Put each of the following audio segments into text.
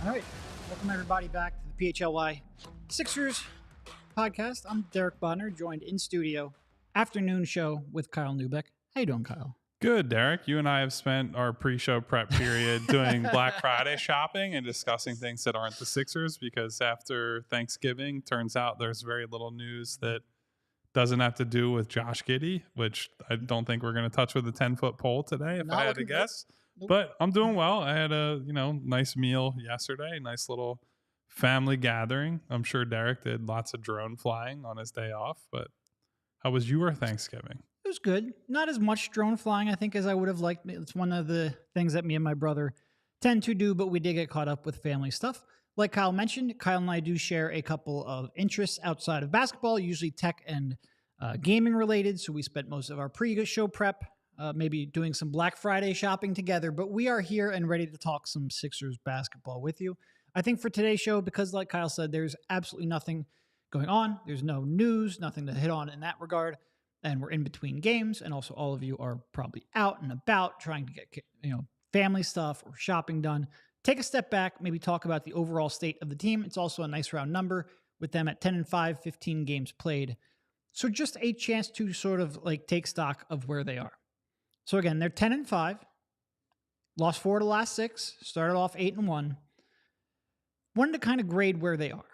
All right, welcome everybody back to the PHLY Sixers podcast. I'm Derek Bodner, joined in studio, afternoon show with Kyle Neubeck. How you doing, Kyle? Good, Derek. You and I have spent our pre-show prep period doing Black Friday shopping and discussing things that aren't the Sixers, because after Thanksgiving, turns out there's very little news that doesn't have to do with Josh Giddey, which I don't think we're going to touch with a 10-foot pole today, if I had to guess. Nope. But I'm doing well. I had a nice meal yesterday, nice little family gathering. I'm sure Derek did lots of drone flying on his day off. But how was your Thanksgiving? It was good. Not as much drone flying, I think, as I would have liked. It's one of the things that me and my brother tend to do, but we did get caught up with family stuff. Like Kyle mentioned, Kyle and I do share a couple of interests outside of basketball, usually tech and gaming related. So we spent most of our pre-show prep maybe doing some Black Friday shopping together, but we are here and ready to talk some Sixers basketball with you. I think for today's show, because like Kyle said, there's absolutely nothing going on. There's no news, nothing to hit on in that regard. And we're in between games. And also all of you are probably out and about trying to get, family stuff or shopping done. Take a step back, maybe talk about the overall state of the team. It's also a nice round number with them at 10-5, 15 games played. So just a chance to sort of take stock of where they are. So again, they're 10-5, lost 4 of the last 6, started off 8-1. Wanted to kind of grade where they are.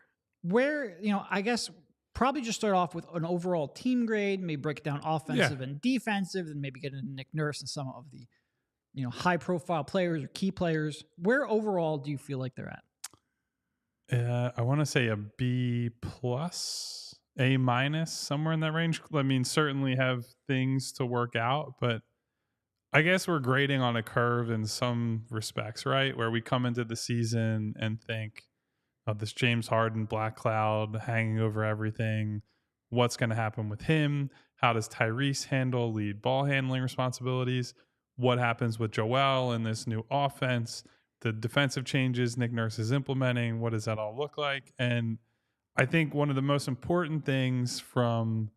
Where, I guess probably just start off with an overall team grade, maybe break it down offensive and defensive, and maybe get into Nick Nurse and some of the, high profile players or key players. Where overall do you feel like they're at? I want to say a B+, A-, somewhere in that range. I mean, certainly have things to work out, but I guess we're grading on a curve in some respects, right? Where we come into the season and think of this James Harden black cloud hanging over everything. What's going to happen with him? How does Tyrese handle lead ball handling responsibilities? What happens with Joel and this new offense? The defensive changes Nick Nurse is implementing, what does that all look like? And I think one of the most important things from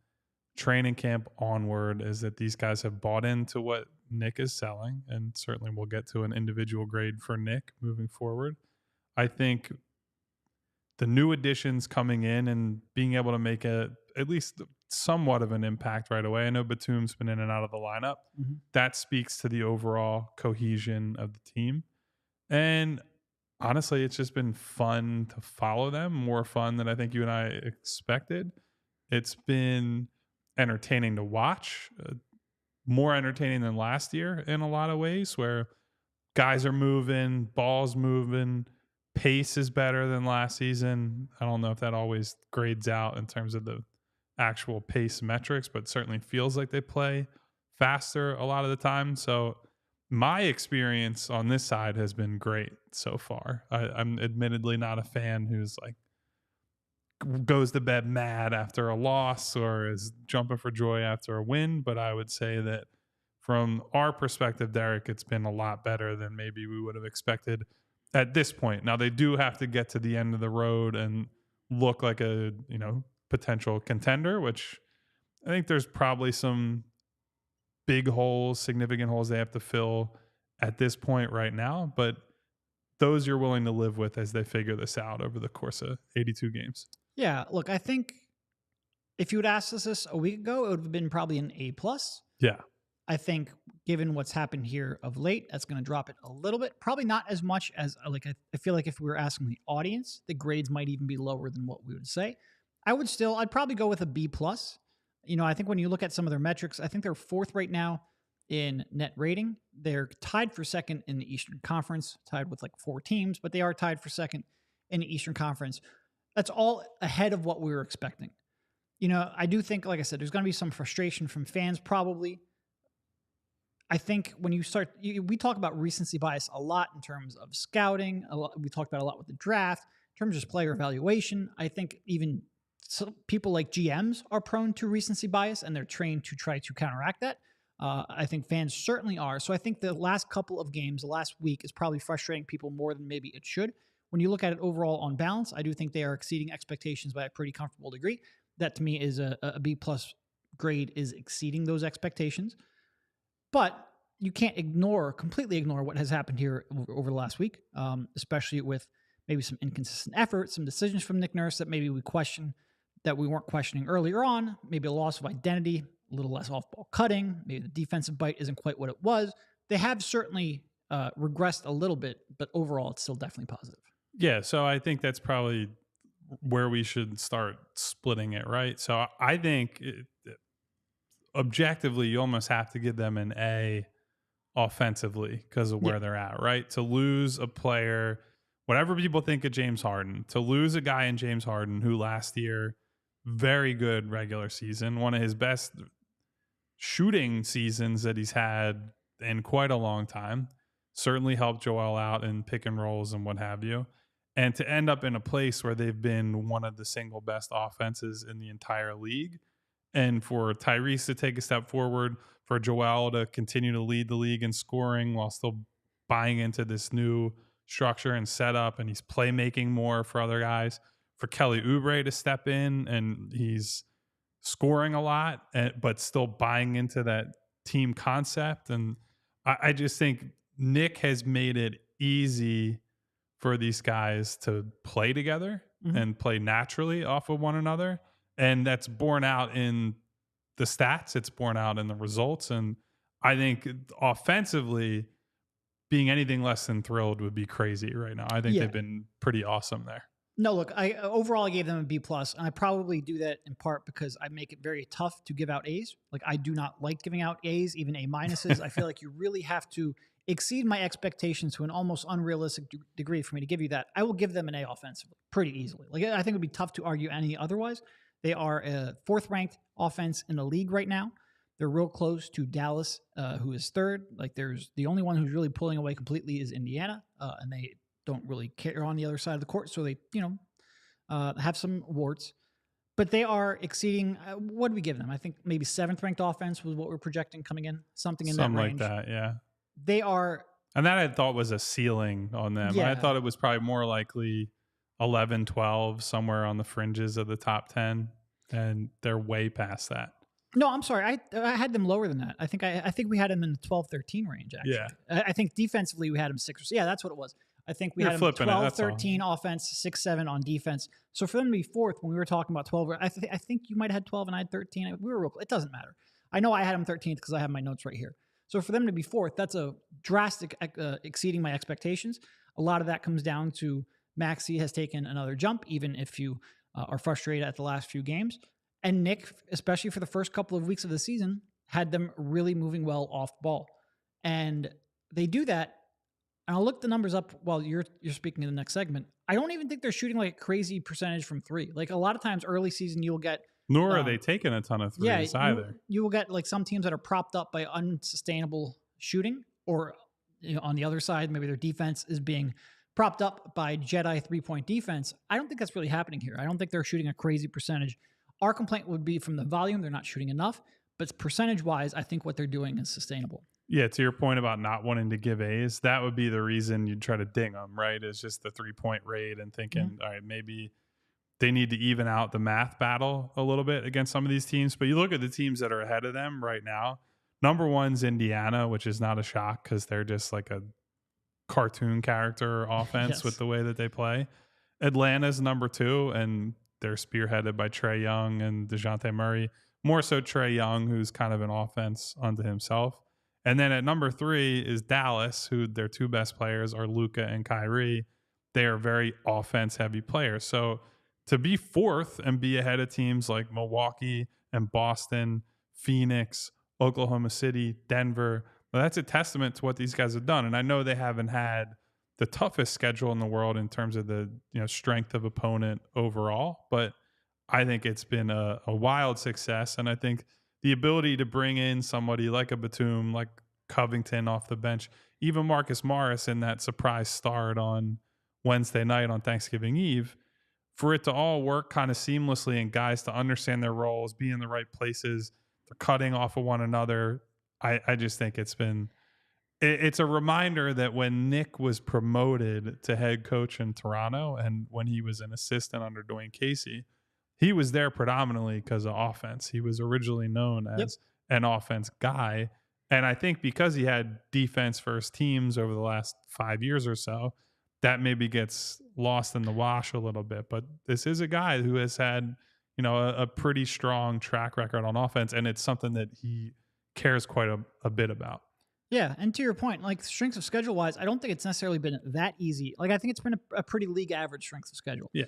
training camp onward is that these guys have bought into what Nick is selling, and certainly we'll get to an individual grade for Nick moving forward. I think the new additions coming in and being able to make at least somewhat of an impact right away. I know Batum's been in and out of the lineup. Mm-hmm. That speaks to the overall cohesion of the team. And honestly, it's just been fun to follow them, more fun than I think you and I expected. It's been entertaining to watch, more entertaining than last year in a lot of ways, where guys are moving, ball's moving, pace is better than last season. I don't know if that always grades out in terms of the actual pace metrics, but certainly feels like they play faster a lot of the time. So my experience on this side has been great so far. I'm admittedly not a fan who's goes to bed mad after a loss or is jumping for joy after a win, but I would say that from our perspective, Derek, it's been a lot better than maybe we would have expected at this point. Now they do have to get to the end of the road and look like a, potential contender, which I think there's probably some big holes, significant holes they have to fill at this point right now, but those you're willing to live with as they figure this out over the course of 82 games. Yeah, look, I think if you had asked us this a week ago, it would have been probably an A+. Yeah. I think given what's happened here of late, that's going to drop it a little bit. Probably not as much as I feel like if we were asking the audience, the grades might even be lower than what we would say. I'd probably go with a B+. I think when you look at some of their metrics, I think they're 4th right now in net rating. They're tied for 2nd in the Eastern Conference, tied with 4 teams, but they are tied for 2nd in the Eastern Conference. That's all ahead of what we were expecting. I do think, like I said, there's going to be some frustration from fans probably. I think when we talk about recency bias a lot in terms of scouting. We talked about a lot with the draft, in terms of just player evaluation. I think even people like GMs are prone to recency bias, and they're trained to try to counteract that. I think fans certainly are. So I think the last couple of games, the last week, is probably frustrating people more than maybe it should. When you look at it overall on balance, I do think they are exceeding expectations by a pretty comfortable degree. That to me is a B+ grade, is exceeding those expectations. But you can't completely ignore what has happened here over the last week, especially with maybe some inconsistent effort, some decisions from Nick Nurse that maybe we question that we weren't questioning earlier on, maybe a loss of identity, a little less off-ball cutting, maybe the defensive bite isn't quite what it was. They have certainly regressed a little bit, but overall, it's still definitely positive. Yeah, so I think that's probably where we should start splitting it, right? So I think objectively, you almost have to give them an A offensively because of Yeah. where they're at, right? To lose a player, whatever people think of James Harden, to lose a guy in James Harden who last year, very good regular season, one of his best shooting seasons that he's had in quite a long time, certainly helped Joel out in pick and rolls and what have you. And to end up in a place where they've been one of the single best offenses in the entire league, and for Tyrese to take a step forward, for Joel to continue to lead the league in scoring while still buying into this new structure and setup, and he's playmaking more for other guys, for Kelly Oubre to step in and he's scoring a lot, but still buying into that team concept. And I just think Nick has made it easy for these guys to play together and play naturally off of one another. And that's borne out in the stats. It's borne out in the results. And I think offensively, being anything less than thrilled would be crazy right now. I think Yeah. they've been pretty awesome there. No, look, I overall I gave them a B plus, and I probably do that in part because I make it very tough to give out A's. Like I do not like giving out A's, even A minuses. I feel like you really have to exceed my expectations to an almost unrealistic degree for me to give you that. I will give them an A offensively pretty easily. Like I think it would be tough to argue any otherwise. They are a fourth ranked offense in the league right now. They're real close to Dallas, who is third. Like there's the only one who's really pulling away completely is Indiana, and they don't really care on the other side of the court. So they, have some warts, but they are exceeding. What do we give them? I think maybe seventh ranked offense was what we're projecting coming in, something in Something that like range. that, yeah. They are. And that I thought was a ceiling on them. Yeah. I thought it was probably more likely 11, 12, somewhere on the fringes of the top 10. And they're way past that. No, I'm sorry. I had them lower than that. I think we had them in the 12, 13 range, actually. Yeah. I think defensively we had them 6 or 7. Yeah, that's what it was. I think we You're had them flipping it, 12, that's all. 13 offense, 6, 7 on defense. So for them to be fourth when we were talking about 12, I think you might have had 12 and I had 13. We were real close. It doesn't matter. I know I had them 13th because I have my notes right here. So for them to be fourth, that's a drastic exceeding my expectations. A lot of that comes down to Maxey has taken another jump, even if you are frustrated at the last few games. And Nick, especially for the first couple of weeks of the season, had them really moving well off ball. And they do that. And I'll look the numbers up while you're speaking in the next segment. I don't even think they're shooting like a crazy percentage from three. Like a lot of times early season, you'll get Nor are they taking a ton of threes either. you will get like some teams that are propped up by unsustainable shooting, or on the other side, maybe their defense is being propped up by Jedi 3-point defense. I don't think that's really happening here. I don't think they're shooting a crazy percentage. Our complaint would be from the volume. They're not shooting enough, but percentage-wise, I think what they're doing is sustainable. Yeah, to your point about not wanting to give A's, that would be the reason you'd try to ding them, right? Is just the 3-point rate and thinking, all right, maybe they need to even out the math battle a little bit against some of these teams. But you look at the teams that are ahead of them right now. Number one's Indiana, which is not a shock because they're just like a cartoon character offense with the way that they play. Atlanta's number two, and they're spearheaded by Trae Young and DeJounte Murray. More so Trae Young, who's kind of an offense unto himself. And then at number three is Dallas, who their two best players are Luka and Kyrie. They are very offense-heavy players. So to be fourth and be ahead of teams like Milwaukee and Boston, Phoenix, Oklahoma City, Denver, well, that's a testament to what these guys have done. And I know they haven't had the toughest schedule in the world in terms of the strength of opponent overall, but I think it's been a wild success. And I think the ability to bring in somebody like a Batum, like Covington off the bench, even Marcus Morris in that surprise start on Wednesday night on Thanksgiving Eve, for it to all work kind of seamlessly and guys to understand their roles, be in the right places, they're cutting off of one another. I just think it's a reminder that when Nick was promoted to head coach in Toronto and when he was an assistant under Dwayne Casey, he was there predominantly because of offense. He was originally known as an offense guy. And I think because he had defense first teams over the last 5 years or so, that maybe gets lost in the wash a little bit. But this is a guy who has had, a pretty strong track record on offense, and it's something that he cares quite a bit about. Yeah, and to your point, like strength of schedule wise, I don't think it's necessarily been that easy. Like I think it's been a pretty league average strength of schedule. Yeah.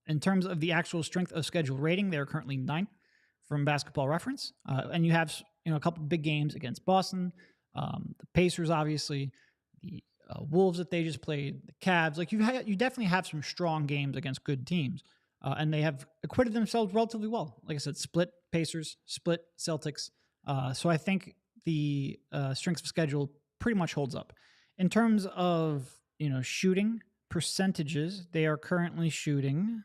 In terms of the actual strength of schedule rating, they're currently 9th from Basketball Reference, and you have a couple big games against Boston, the Pacers, obviously, the Wolves that they just played, the Cavs. Like you definitely have some strong games against good teams, and they have acquitted themselves relatively well. Like I said, split Pacers, split Celtics. So I think the strength of schedule pretty much holds up. In terms of shooting percentages, they are currently shooting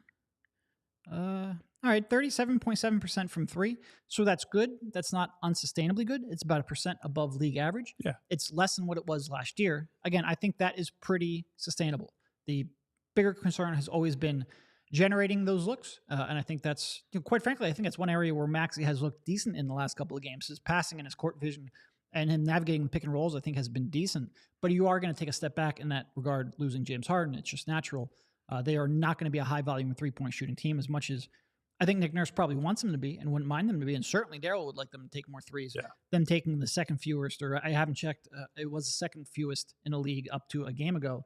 37.7% from 3. So that's good. That's not unsustainably good. It's about 1% above league average. Yeah. It's less than what it was last year. Again, I think that is pretty sustainable. The bigger concern has always been generating those looks. And I think that's, quite frankly, I think that's one area where Maxey has looked decent in the last couple of games. His passing and his court vision and him navigating pick and rolls, I think, has been decent. But you are going to take a step back in that regard, losing James Harden. It's just natural. They are not going to be a high-volume three-point shooting team as much as I think Nick Nurse probably wants them to be and wouldn't mind them to be. And certainly Daryl would like them to take more threes. Yeah. Them taking the second fewest, or I haven't checked, it was the second fewest in the league up to a game ago.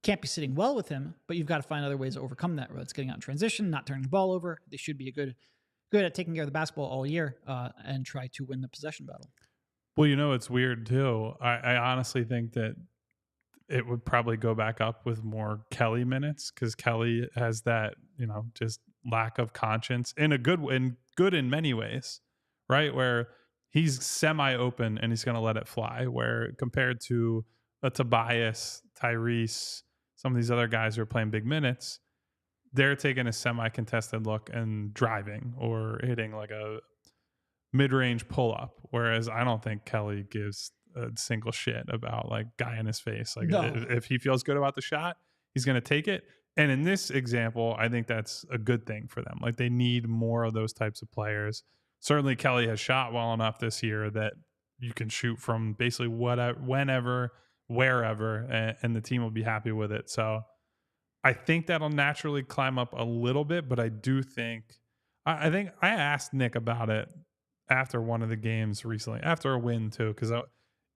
Can't be sitting well with him, but you've got to find other ways to overcome that. Whether it's getting out in transition, not turning the ball over. They should be good at taking care of the basketball all year and try to win the possession battle. Well, it's weird too. I honestly think that it would probably go back up with more Kelly minutes because Kelly has that, just lack of conscience in a good in many ways, right? Where he's semi-open and he's going to let it fly. Where compared to a Tobias, Tyrese, some of these other guys who are playing big minutes, they're taking a semi-contested look and driving or hitting like a mid-range pull-up. Whereas I don't think Kelly gives a single shit about like guy in his face. Like if he feels good about the shot, he's going to take it. And in this example, I think that's a good thing for them. Like they need more of those types of players. Certainly Kelly has shot well enough this year that you can shoot from basically whatever, whenever, wherever, and the team will be happy with it. So I think that'll naturally climb up a little bit, but I do think, I think I asked Nick about it after one of the games recently, after a win too, because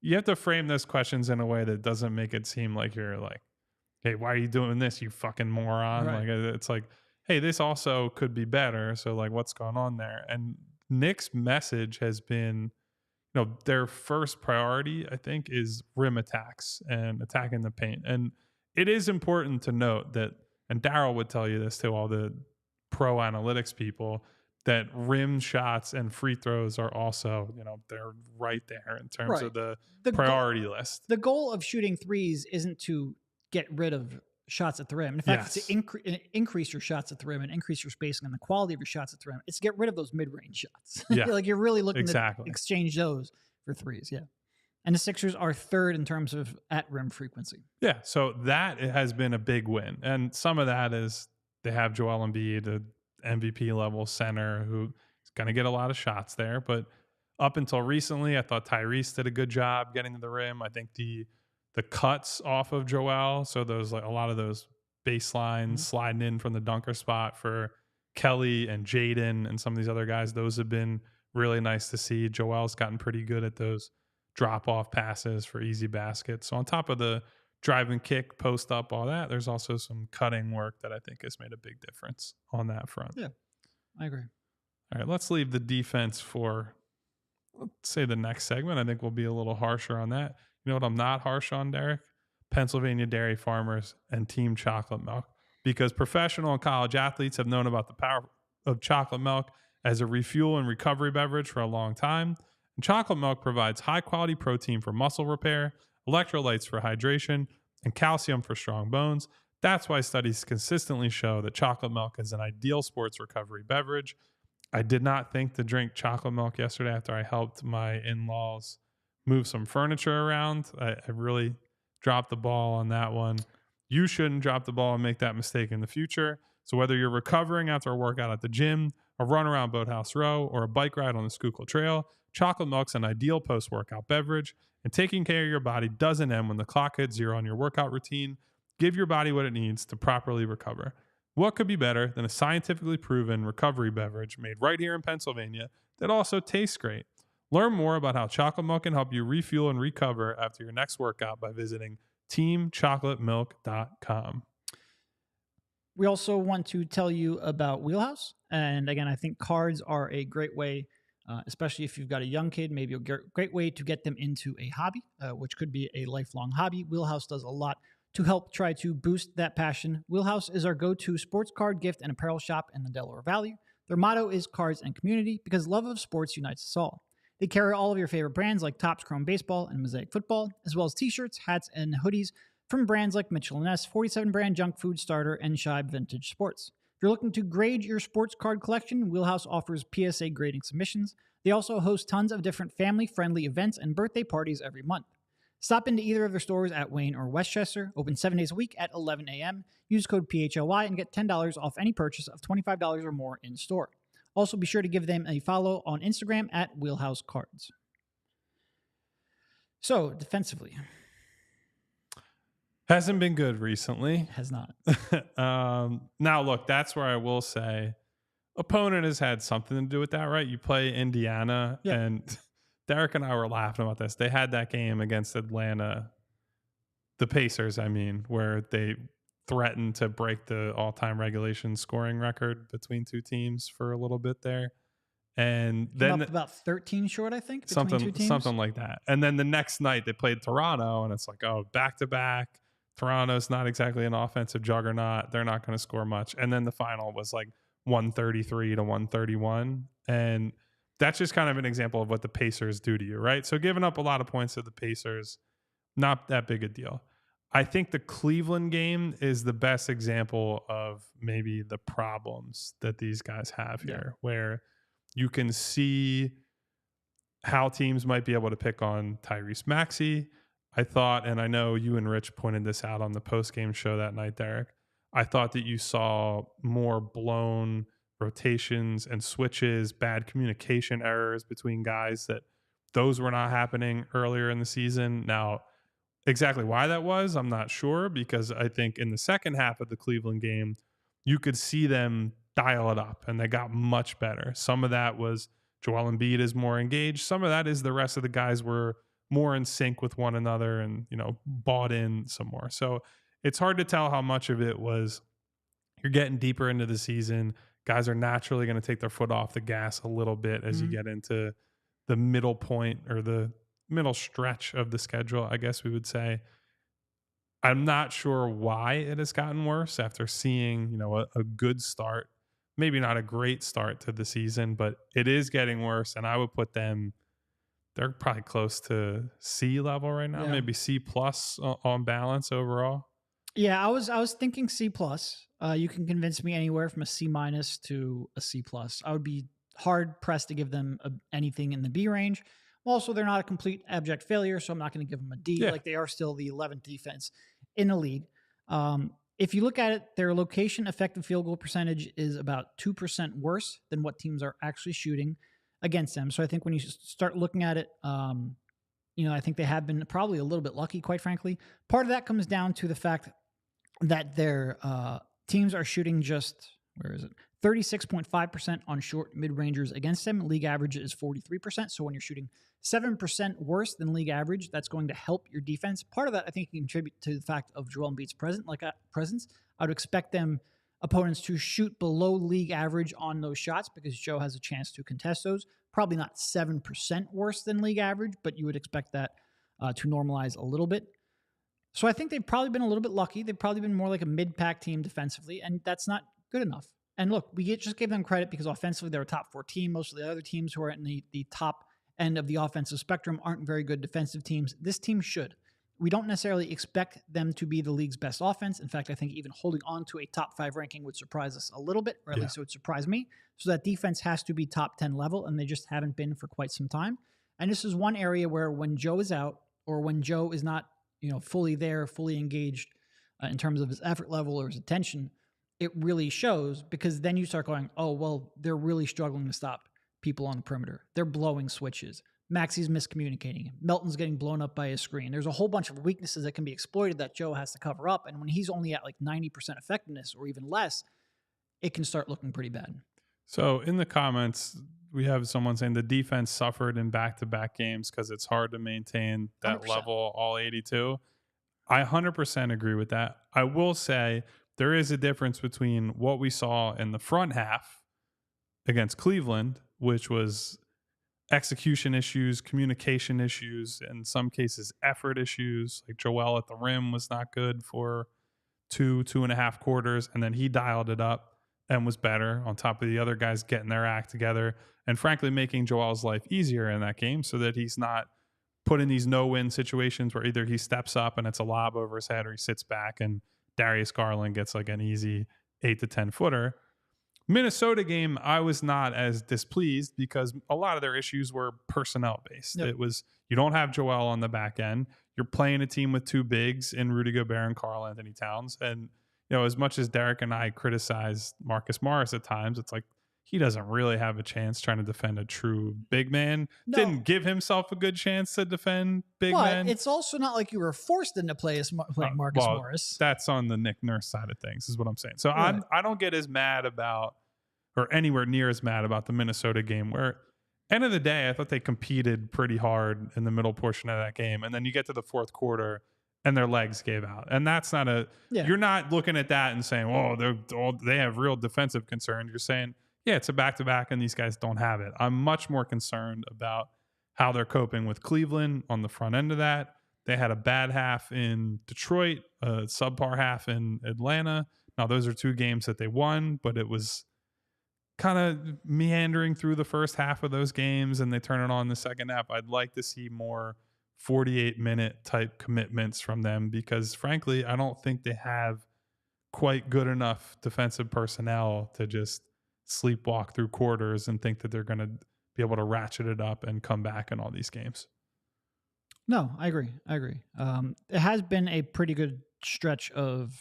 you have to frame those questions in a way that doesn't make it seem like you're like, hey, why are you doing this, you fucking moron? Right. Like it's like, hey, this also could be better. So like, what's going on there? And Nick's message has been, their first priority, I think, is rim attacks and attacking the paint. And it is important to note that, and Daryl would tell you this to all the pro analytics people, that rim shots and free throws are also, they're right there in terms of the priority list. The goal of shooting threes isn't to get rid of shots at the rim. In fact, it's to increase your shots at the rim and increase your spacing and the quality of your shots at the rim. It's to get rid of those mid-range shots. Yeah. Like you're really looking to exchange those for threes. Yeah. And the Sixers are 3rd in terms of at-rim frequency. Yeah, so that has been a big win. And some of that is they have Joel Embiid, the MVP-level center, who's going to get a lot of shots there. But up until recently, I thought Tyrese did a good job getting to the rim. I think the cuts off of Joel, so those like a lot of those baselines sliding in from the dunker spot for Kelly and Jaden and some of these other guys, those have been really nice to see. Joel's gotten pretty good at those drop-off passes for easy baskets. So on top of the drive and kick, post up, all that, there's also some cutting work that I think has made a big difference on that front. Yeah, I agree. All right, let's leave the defense for, let's say, the next segment. I think we'll be a little harsher on that. You know what I'm not harsh on, Derek? Pennsylvania dairy farmers and Team Chocolate Milk. Because professional and college athletes have known about the power of chocolate milk as a refuel and recovery beverage for a long time. And chocolate milk provides high-quality protein for muscle repair, electrolytes for hydration, and calcium for strong bones. That's why studies consistently show that chocolate milk is an ideal sports recovery beverage. I did not think to drink chocolate milk yesterday after I helped my in-laws move some furniture around. I really dropped the ball on that one. You shouldn't drop the ball and make that mistake in the future. So whether you're recovering after a workout at the gym, a run around Boathouse Row, or a bike ride on the Schuylkill Trail, chocolate milk's an ideal post-workout beverage. And taking care of your body doesn't end when the clock hits zero on your workout routine. Give your body what it needs to properly recover. What could be better than a scientifically proven recovery beverage made right here in Pennsylvania that also tastes great? Learn more about how chocolate milk can help you refuel and recover after your next workout by visiting teamchocolatemilk.com. We also want to tell you about Wheelhouse. And again, I think cards are a great way, especially if you've got a young kid, maybe a great way to get them into a hobby, which could be a lifelong hobby. Wheelhouse does a lot to help try to boost that passion. Wheelhouse is our go-to sports card, gift, and apparel shop in the Delaware Valley. Their motto is cards and community because love of sports unites us all. They carry all of your favorite brands like Topps Chrome Baseball and Mosaic Football, as well as t-shirts, hats, and hoodies from brands like Mitchell & Ness, 47 Brand Junk Food Starter, and Shibe Vintage Sports. If you're looking to grade your sports card collection, Wheelhouse offers PSA grading submissions. They also host tons of different family-friendly events and birthday parties every month. Stop into either of their stores at Wayne or Westchester, open 7 days a week at 11 a.m. Use code PHLY and get $10 off any purchase of $25 or more in store. Also, be sure to give them a follow on Instagram at Wheelhouse Cards. So, defensively. Hasn't been good recently. Has not. Now, look, that's where I will say opponent has had something to do with that, right? You play Indiana, and Derek and I were laughing about this. They had that game against Atlanta, the Pacers, I mean, where they threatened to break the all-time regulation scoring record between two teams for a little bit there. And then up about 13 short, I think, between two teams. Something like that. And then the next night they played Toronto, and it's like, oh, back-to-back. Toronto's not exactly an offensive juggernaut. They're not going to score much. And then the final was like 133 to 131. And that's just kind of an example of what the Pacers do to you, right? So giving up a lot of points to the Pacers, not that big a deal. I think the Cleveland game is the best example of maybe the problems that these guys have here, where you can see how teams might be able to pick on Tyrese Maxey. I thought, and I know you and Rich pointed this out on the post-game show that night, Derek, I thought that you saw more blown rotations and switches, bad communication errors between guys, that those were not happening earlier in the season. Now, exactly why that was, I'm not sure, because I think in the second half of the Cleveland game, you could see them dial it up, and they got much better. Some of that was Joel Embiid is more engaged. Some of that is the rest of the guys were more in sync with one another and, bought in some more. So it's hard to tell how much of it was you're getting deeper into the season. Guys are naturally going to take their foot off the gas a little bit as you get into the middle point or the middle stretch of the schedule, I guess we would say. I'm not sure why it has gotten worse after seeing, a good start. Maybe not a great start to the season, but it is getting worse. And I would put them, they're probably close to C level right now, maybe C plus on balance overall. Yeah, I was thinking C plus. You can convince me anywhere from a C minus to a C plus. I would be hard pressed to give them anything in the B range. Also, they're not a complete abject failure, so I'm not going to give them a D. Like, they are still the 11th defense in the league. If you look at it, their location effective field goal percentage is about 2% worse than what teams are actually shooting against them. So I think when you start looking at it, I think they have been probably a little bit lucky, quite frankly. Part of that comes down to the fact that their teams are shooting just, 36.5% on short mid-rangers against them. League average is 43%. So when you're shooting 7% worse than league average, that's going to help your defense. Part of that, I think, can contribute to the fact of Joel Embiid's presence. I would expect opponents to shoot below league average on those shots because Joe has a chance to contest those. Probably not 7% worse than league average, but you would expect that to normalize a little bit. So I think they've probably been a little bit lucky. They've probably been more like a mid-pack team defensively, and that's not good enough. And look, we just gave them credit because offensively they're a top 4 team. Most of the other teams who are in the top end of the offensive spectrum aren't very good defensive teams. This team should. We don't necessarily expect them to be the league's best offense. In fact, I think even holding on to a top 5 ranking would surprise us a little bit, or at least it would surprise me. So that defense has to be top 10 level, and they just haven't been for quite some time. And this is one area where when Joe is out, or when Joe is not, fully there, fully engaged in terms of his effort level or his attention, it really shows, because then you start going, oh, well, they're really struggling to stop people on the perimeter. They're blowing switches. Maxey's miscommunicating. Melton's getting blown up by his screen. There's a whole bunch of weaknesses that can be exploited that Joe has to cover up. And when he's only at like 90% effectiveness or even less, it can start looking pretty bad. So in the comments, we have someone saying the defense suffered in back-to-back games because it's hard to maintain that 100%. level all 82. I 100% agree with that. I will say there is a difference between what we saw in the front half against Cleveland, which was execution issues, communication issues, in some cases effort issues. Like Joel at the rim was not good for 2.5 quarters, and then he dialed it up and was better on top of the other guys getting their act together and frankly making Joel's life easier in that game so that he's not put in these no-win situations where either he steps up and it's a lob over his head or he sits back and Darius Garland gets like an easy 8 to 10 footer. Minnesota game, I was not as displeased because a lot of their issues were personnel based. Yep. It was, you don't have Joel on the back end. You're playing a team with two bigs in Rudy Gobert and Karl Anthony Towns. And, you know, as much as Derek and I criticize Marcus Morris at times, it's like he doesn't really have a chance trying to defend a true big man. No. Didn't give himself a good chance to defend big man. But it's also not like you were forced into playing Marcus Morris. That's on the Nick Nurse side of things, is what I'm saying. So Right. I don't get as mad about, or anywhere near as mad about the Minnesota game, where end of the day, I thought they competed pretty hard in the middle portion of that game. And then you get to the fourth quarter and their legs gave out. And that's not you're not looking at that and saying, oh, they have real defensive concern. You're saying, yeah, it's a back-to-back and these guys don't have it. I'm much more concerned about how they're coping with Cleveland on the front end of that. They had a bad half in Detroit, a subpar half in Atlanta. Now, those are two games that they won, but it was kind of meandering through the first half of those games and they turn it on in the second half. I'd like to see more 48-minute type commitments from them because, frankly, I don't think they have quite good enough defensive personnel to just sleepwalk through quarters and think that they're going to be able to ratchet it up and come back in all these games. No, I agree. It has been a pretty good stretch of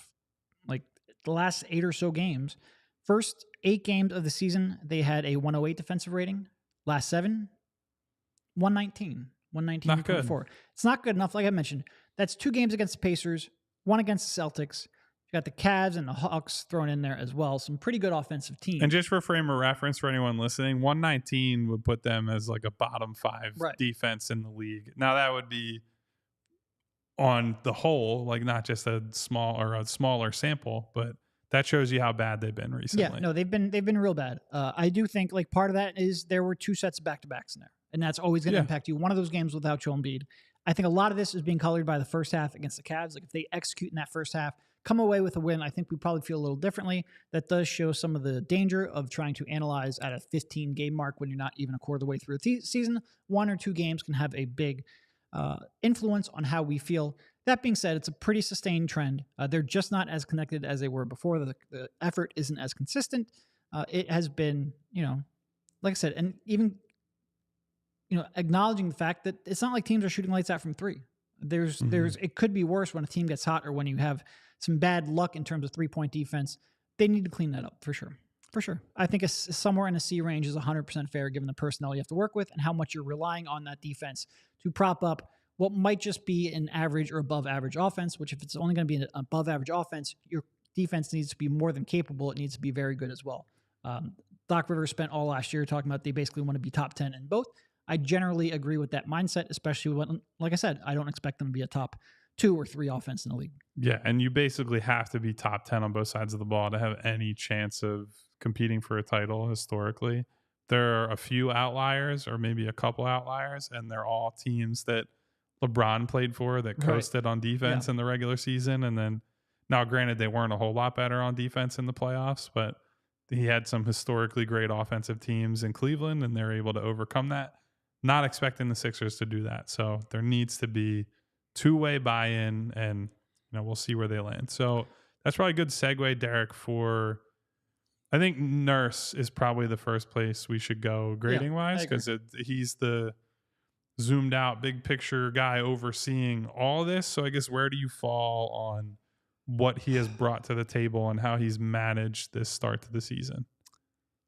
like the last 8 or so games. First 8 games of the season, they had a 108 defensive rating. Last 7, 119. 119.4. It's not good enough. Like I mentioned, that's 2 games against the Pacers, 1 against the Celtics. You got the Cavs and the Hawks thrown in there as well. Some pretty good offensive teams. And just for frame of reference for anyone listening, 119 would put them as like a bottom 5 defense in the league. Now that would be on the whole, like not just a smaller sample, but that shows you how bad they've been recently. Yeah, no, they've been real bad. I do think like part of that is there were 2 sets of back-to-backs in there, and that's always going to impact you. One of those games without Joel Embiid. I think a lot of this is being colored by the first half against the Cavs. Like if they execute in that first half, come away with a win, I think we probably feel a little differently. That does show some of the danger of trying to analyze at a 15-game mark when you're not even a quarter of the way through the season. 1 or 2 games can have a big influence on how we feel. That being said, it's a pretty sustained trend. They're just not as connected as they were before. The effort isn't as consistent. It has been, like I said, and even, acknowledging the fact that it's not like teams are shooting lights out from 3. It could be worse when a team gets hot or when you have some bad luck in terms of 3-point defense. They need to clean that up for sure. For sure. I think somewhere in the C range is 100% fair given the personnel you have to work with and how much you're relying on that defense to prop up what might just be an average or above average offense, which if it's only going to be an above average offense, your defense needs to be more than capable. It needs to be very good as well. Doc Rivers spent all last year talking about they basically want to be top 10 in both. I generally agree with that mindset, especially when, like I said, I don't expect them to be a top 2 or 3 offense in the league. Yeah, and you basically have to be top 10 on both sides of the ball to have any chance of competing for a title historically. There are a few outliers or maybe a couple outliers, and they're all teams that LeBron played for that coasted on defense in the regular season. And then, now granted, they weren't a whole lot better on defense in the playoffs, but he had some historically great offensive teams in Cleveland, and they're able to overcome that. Not expecting the Sixers to do that. So there needs to be two-way buy-in, and we'll see where they land. So that's probably a good segue, Derek, for I think Nurse is probably the first place we should go grading-wise because he's the zoomed out big picture guy overseeing all of this. So I guess where do you fall on what he has brought to the table and how he's managed this start to the season?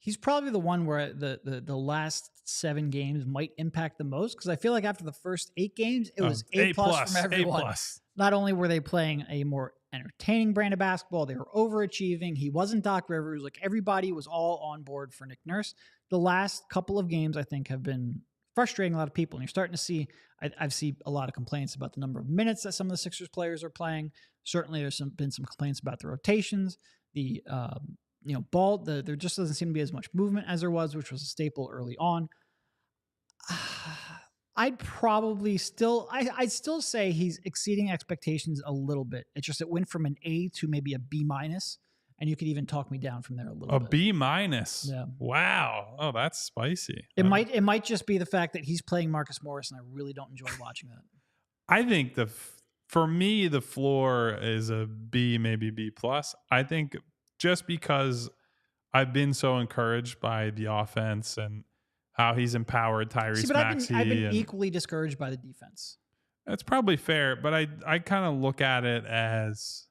He's probably the one where the last 7 games might impact the most, because I feel like after the first 8 games, it was A plus from A everyone. plus. Not only were they playing a more entertaining brand of basketball, they were overachieving. He wasn't Doc Rivers. Like, everybody was all on board for Nick Nurse. The last couple of games, I think, have been frustrating a lot of people. And you're starting to see, I've seen a lot of complaints about the number of minutes that some of the Sixers players are playing. Certainly, there's been some complaints about the rotations, the there just doesn't seem to be as much movement as there was, which was a staple early on. I'd still say he's exceeding expectations a little bit. It's just it went from an A to maybe a B minus, and you could even talk me down from there a little bit. A B minus. Yeah. Wow. Oh, that's spicy. It might just be the fact that he's playing Marcus Morris, and I really don't enjoy watching that. I think for me, the floor is a B, maybe B plus. I think just because I've been so encouraged by the offense and how he's empowered Tyrese Maxey. I've been equally discouraged by the defense. That's probably fair, but I kind of look at it as,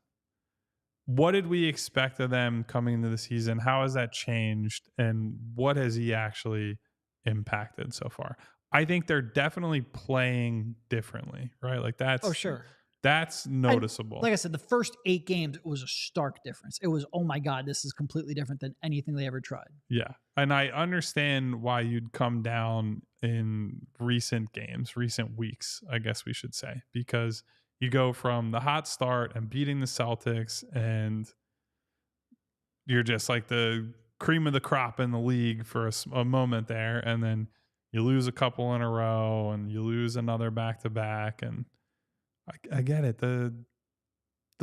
what did we expect of them coming into the season? How has that changed? And what has he actually impacted so far? I think they're definitely playing differently, right? Like that's sure. That's noticeable. Like I said, the first 8 games, it was a stark difference. It was, oh my God, this is completely different than anything they ever tried. Yeah. And I understand why you'd come down in recent games, recent weeks, I guess we should say, because you go from the hot start and beating the Celtics, and you're just like the cream of the crop in the league for a moment there. And then you lose a couple in a row, and you lose another back-to-back, and I get it. The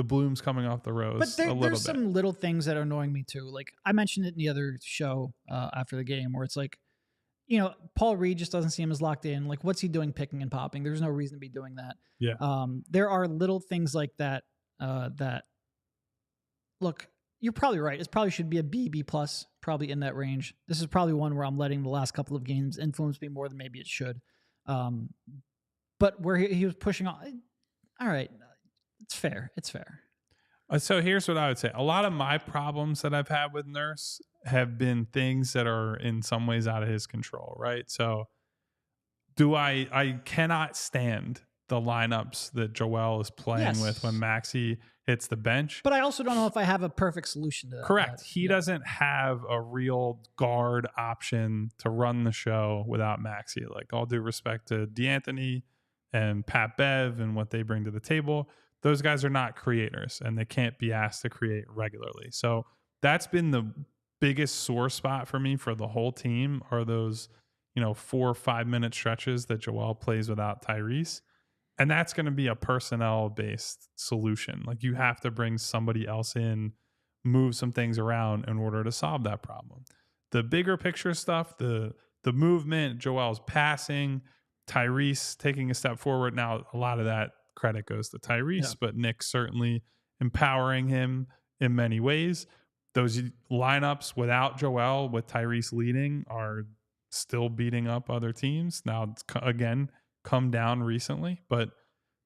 bloom's coming off the rose. But there's some little things that are annoying me too. Like, I mentioned it in the other show after the game, where it's like, Paul Reed just doesn't seem as locked in. Like, what's he doing picking and popping? There's no reason to be doing that. Yeah. There are little things like that look, you're probably right. It probably should be a B plus, probably in that range. This is probably one where I'm letting the last couple of games influence me more than maybe it should. But where he was pushing on, all right, it's fair. It's fair. So here's what I would say. A lot of my problems that I've had with Nurse have been things that are in some ways out of his control, right? So I cannot stand the lineups that Joel is playing with when Maxey hits the bench. But I also don't know if I have a perfect solution to that. Correct. He doesn't have a real guard option to run the show without Maxey. Like, all due respect to D'Anthony and Pat Bev and what they bring to the table, those guys are not creators, and they can't be asked to create regularly. So that's been the biggest sore spot for me for the whole team, are those 4 or 5 minute stretches that Joel plays without Tyrese. And that's going to be a personnel based solution. Like, you have to bring somebody else in, move some things around in order to solve that problem. The bigger picture stuff, the movement, Joel's passing, Tyrese taking a step forward. Now, a lot of that credit goes to Tyrese, but Nick certainly empowering him in many ways. Those lineups without Joel, with Tyrese leading, are still beating up other teams. Now, it's again come down recently, but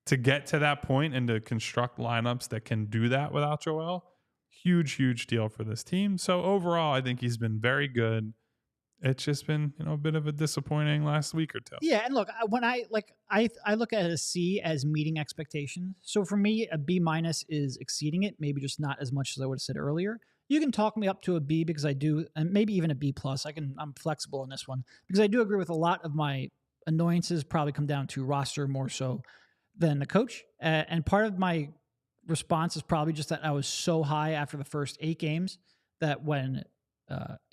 to get to that point and to construct lineups that can do that without Joel, huge deal for this team. So overall, I think he's been very good. It's just been, a bit of a disappointing last week or two. Yeah, and look, when I look at a C as meeting expectations. So for me, a B minus is exceeding it, maybe just not as much as I would have said earlier. You can talk me up to a B, because I do, and maybe even a B plus. I'm flexible on this one, because I do agree with a lot of my annoyances probably come down to roster more so than the coach. And part of my response is probably just that I was so high after the first 8 games that when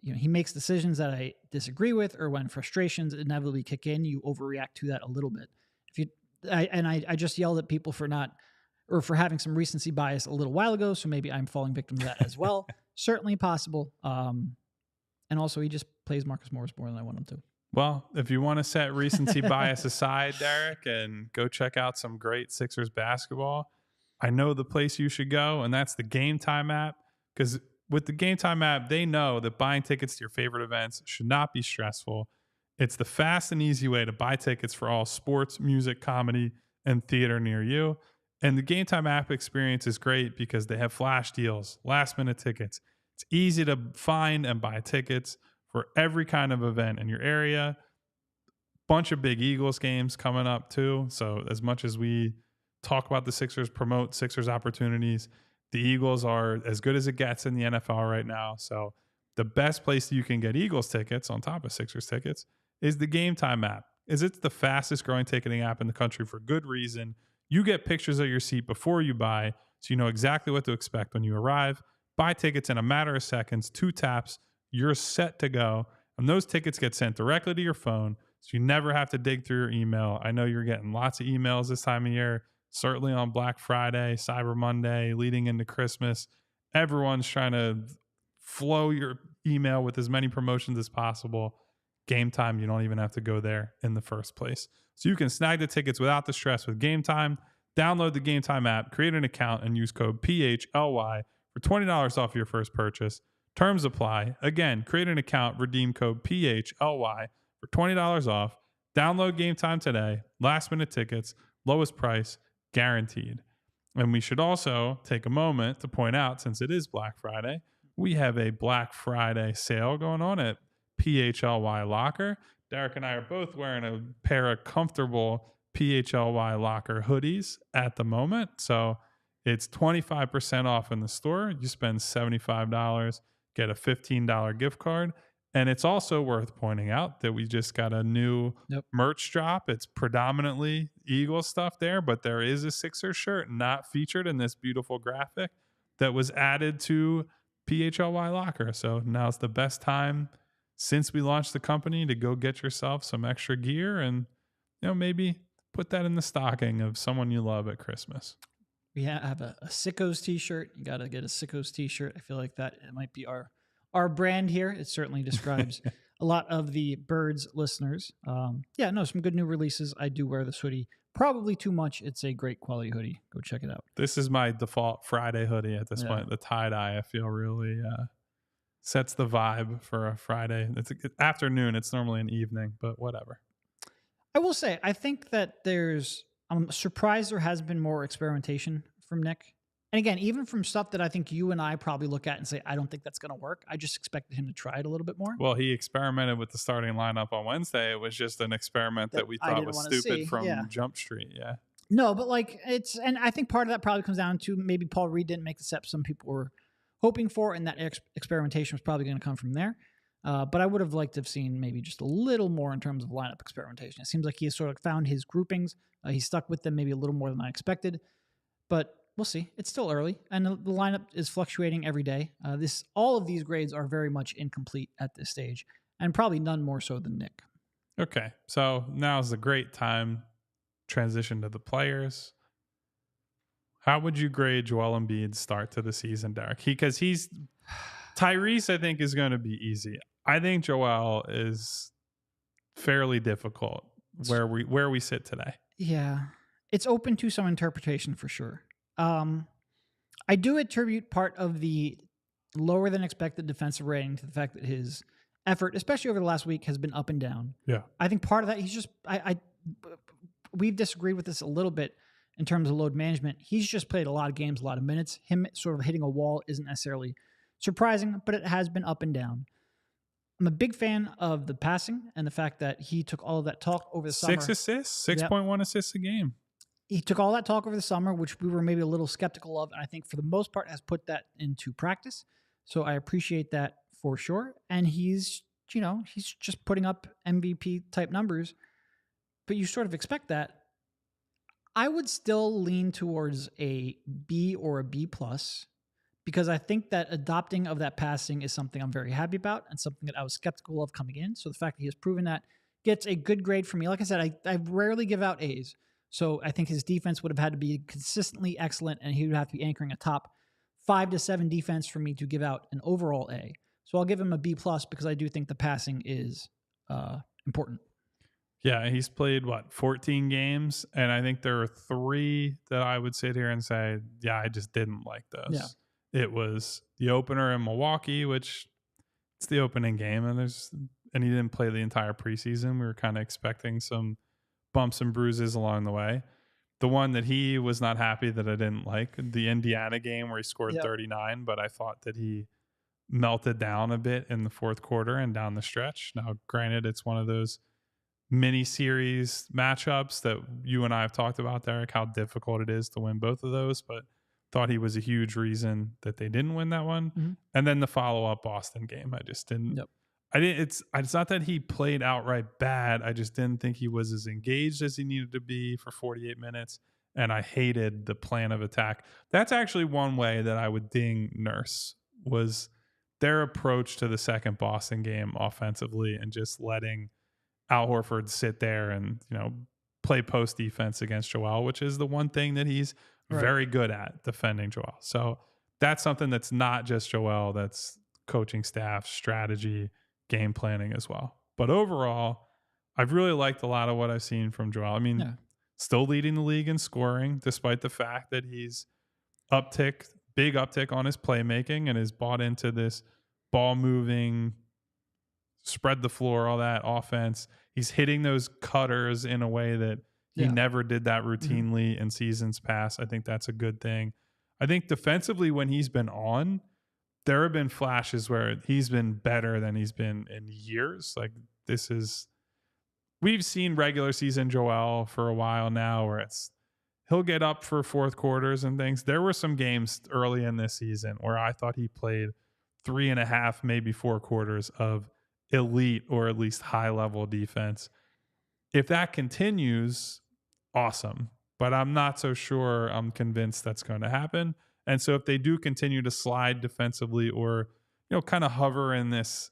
he makes decisions that I disagree with, or when frustrations inevitably kick in, you overreact to that a little bit. I just yelled at people for having some recency bias a little while ago, so maybe I'm falling victim to that as well. Certainly possible. And also, he just plays Marcus Morris more than I want him to. Well, if you want to set recency bias aside, Derek, and go check out some great Sixers basketball, I know the place you should go, and that's the Game Time app, because with the Game Time app, they know that buying tickets to your favorite events should not be stressful. It's the fast and easy way to buy tickets for all sports, music, comedy, and theater near you. And the Game Time app experience is great because they have flash deals, last-minute tickets. It's easy to find and buy tickets. for every kind of event in your area. Bunch of big Eagles games coming up too. So as much as we talk about the Sixers, promote Sixers opportunities, the Eagles are as good as it gets in the NFL right now. So the best place you can get Eagles tickets on top of Sixers tickets is the Game Time app. It's the fastest growing ticketing app in the country for good reason. You get pictures of your seat before you buy, so you know exactly what to expect when you arrive. Buy tickets in a matter of seconds, 2 taps, you're set to go. And those tickets get sent directly to your phone, so you never have to dig through your email. I know you're getting lots of emails this time of year, certainly on Black Friday, Cyber Monday, leading into Christmas. Everyone's trying to flow your email with as many promotions as possible. Game Time, you don't even have to go there in the first place. So you can snag the tickets without the stress with Game Time. Download the Game Time app, create an account, and use code PHLY for $20 off your first purchase. Terms apply. Again, create an account, redeem code PHLY for $20 off. Download Game Time today. Last minute tickets, lowest price, guaranteed. And we should also take a moment to point out, since it is Black Friday, we have a Black Friday sale going on at PHLY Locker. Derek and I are both wearing a pair of comfortable PHLY Locker hoodies at the moment. So it's 25% off in the store. You spend $75, get a $15 gift card. And it's also worth pointing out that we just got a new merch drop. It's predominantly Eagle stuff there, but there is a Sixers shirt not featured in this beautiful graphic that was added to PHLY Locker. So now's the best time since we launched the company to go get yourself some extra gear and, maybe put that in the stocking of someone you love at Christmas. We have a Sickos t-shirt. You got to get a Sickos t-shirt. I feel like that it might be our brand here. It certainly describes a lot of the Birds listeners. Some good new releases. I do wear this hoodie. Probably too much. It's a great quality hoodie. Go check it out. This is my default Friday hoodie at this point. The tie-dye, I feel really sets the vibe for a Friday. It's an afternoon. It's normally an evening, but whatever. I will say, I think that I'm surprised there has been more experimentation from Nick. And again, even from stuff that I think you and I probably look at and say, I don't think that's going to work. I just expected him to try it a little bit more. Well, he experimented with the starting lineup on Wednesday. It was just an experiment that we thought was stupid from Jump Street. Yeah. No, but and I think part of that probably comes down to maybe Paul Reed didn't make the step some people were hoping for, and that experimentation was probably going to come from there. But I would have liked to have seen maybe just a little more in terms of lineup experimentation. It seems like he has sort of found his groupings. He stuck with them maybe a little more than I expected. But we'll see. It's still early, and the lineup is fluctuating every day. All of these grades are very much incomplete at this stage, and probably none more so than Nick. Okay, so now is a great time transition to the players. How would you grade Joel Embiid's start to the season, Derek? Because Tyrese, I think, is going to be easy. I think Joel is fairly difficult where we sit today. Yeah, it's open to some interpretation for sure. I do attribute part of the lower than expected defensive rating to the fact that his effort, especially over the last week, has been up and down. Yeah, I think part of that he's just we've disagreed with this a little bit in terms of load management. He's just played a lot of games, a lot of minutes. Him sort of hitting a wall isn't necessarily surprising, but it has been up and down. I'm a big fan of the passing and the fact that he took all of that talk over the summer. 6 assists, 6.1 assists a game. He took all that talk over the summer, which we were maybe a little skeptical of, and I think for the most part has put that into practice. So I appreciate that for sure. And he's just putting up MVP type numbers, but you sort of expect that. I would still lean towards a B or a B plus, because I think that adopting of that passing is something I'm very happy about and something that I was skeptical of coming in. So the fact that he has proven that gets a good grade for me. Like I said, I rarely give out A's. So I think his defense would have had to be consistently excellent, and he would have to be anchoring a top 5 to 7 defense for me to give out an overall A. So I'll give him a B plus because I do think the passing is important. Yeah, he's played 14 games, and I think there are 3 that I would sit here and say, yeah, I just didn't like those. Yeah. It was the opener in Milwaukee, which it's the opening game, and he didn't play the entire preseason. We were kind of expecting some bumps and bruises along the way. The one that he was not happy that I didn't like, the Indiana game where he scored 39, but I thought that he melted down a bit in the fourth quarter and down the stretch. Now, granted, it's one of those mini series matchups that you and I have talked about, Derek, how difficult it is to win both of those, but thought he was a huge reason that they didn't win that one. Mm-hmm. And then the follow-up Boston game, I just didn't. Yep. It's not that he played outright bad. I just didn't think he was as engaged as he needed to be for 48 minutes. And I hated the plan of attack. That's actually one way that I would ding Nurse, was their approach to the second Boston game offensively and just letting Al Horford sit there and, play post defense against Joel, which is the one thing that he's very good at, defending Joel. So that's something that's not just Joel, that's coaching staff, strategy, game planning as well. But overall, I've really liked a lot of what I've seen from Joel. I mean, still leading the league in scoring, despite the fact that he's big uptick on his playmaking and has bought into this ball moving, spread the floor, all that offense. He's hitting those cutters in a way that he never did that routinely in seasons past. I think that's a good thing. I think defensively, when he's been on, there have been flashes where he's been better than he's been in years. Like, we've seen regular season Joel for a while now where he'll get up for fourth quarters and things. There were some games early in this season where I thought he played 3.5, maybe 4 quarters of elite or at least high level defense. If that continues, awesome. But I'm not so sure I'm convinced that's going to happen. And so if they do continue to slide defensively or, kind of hover in this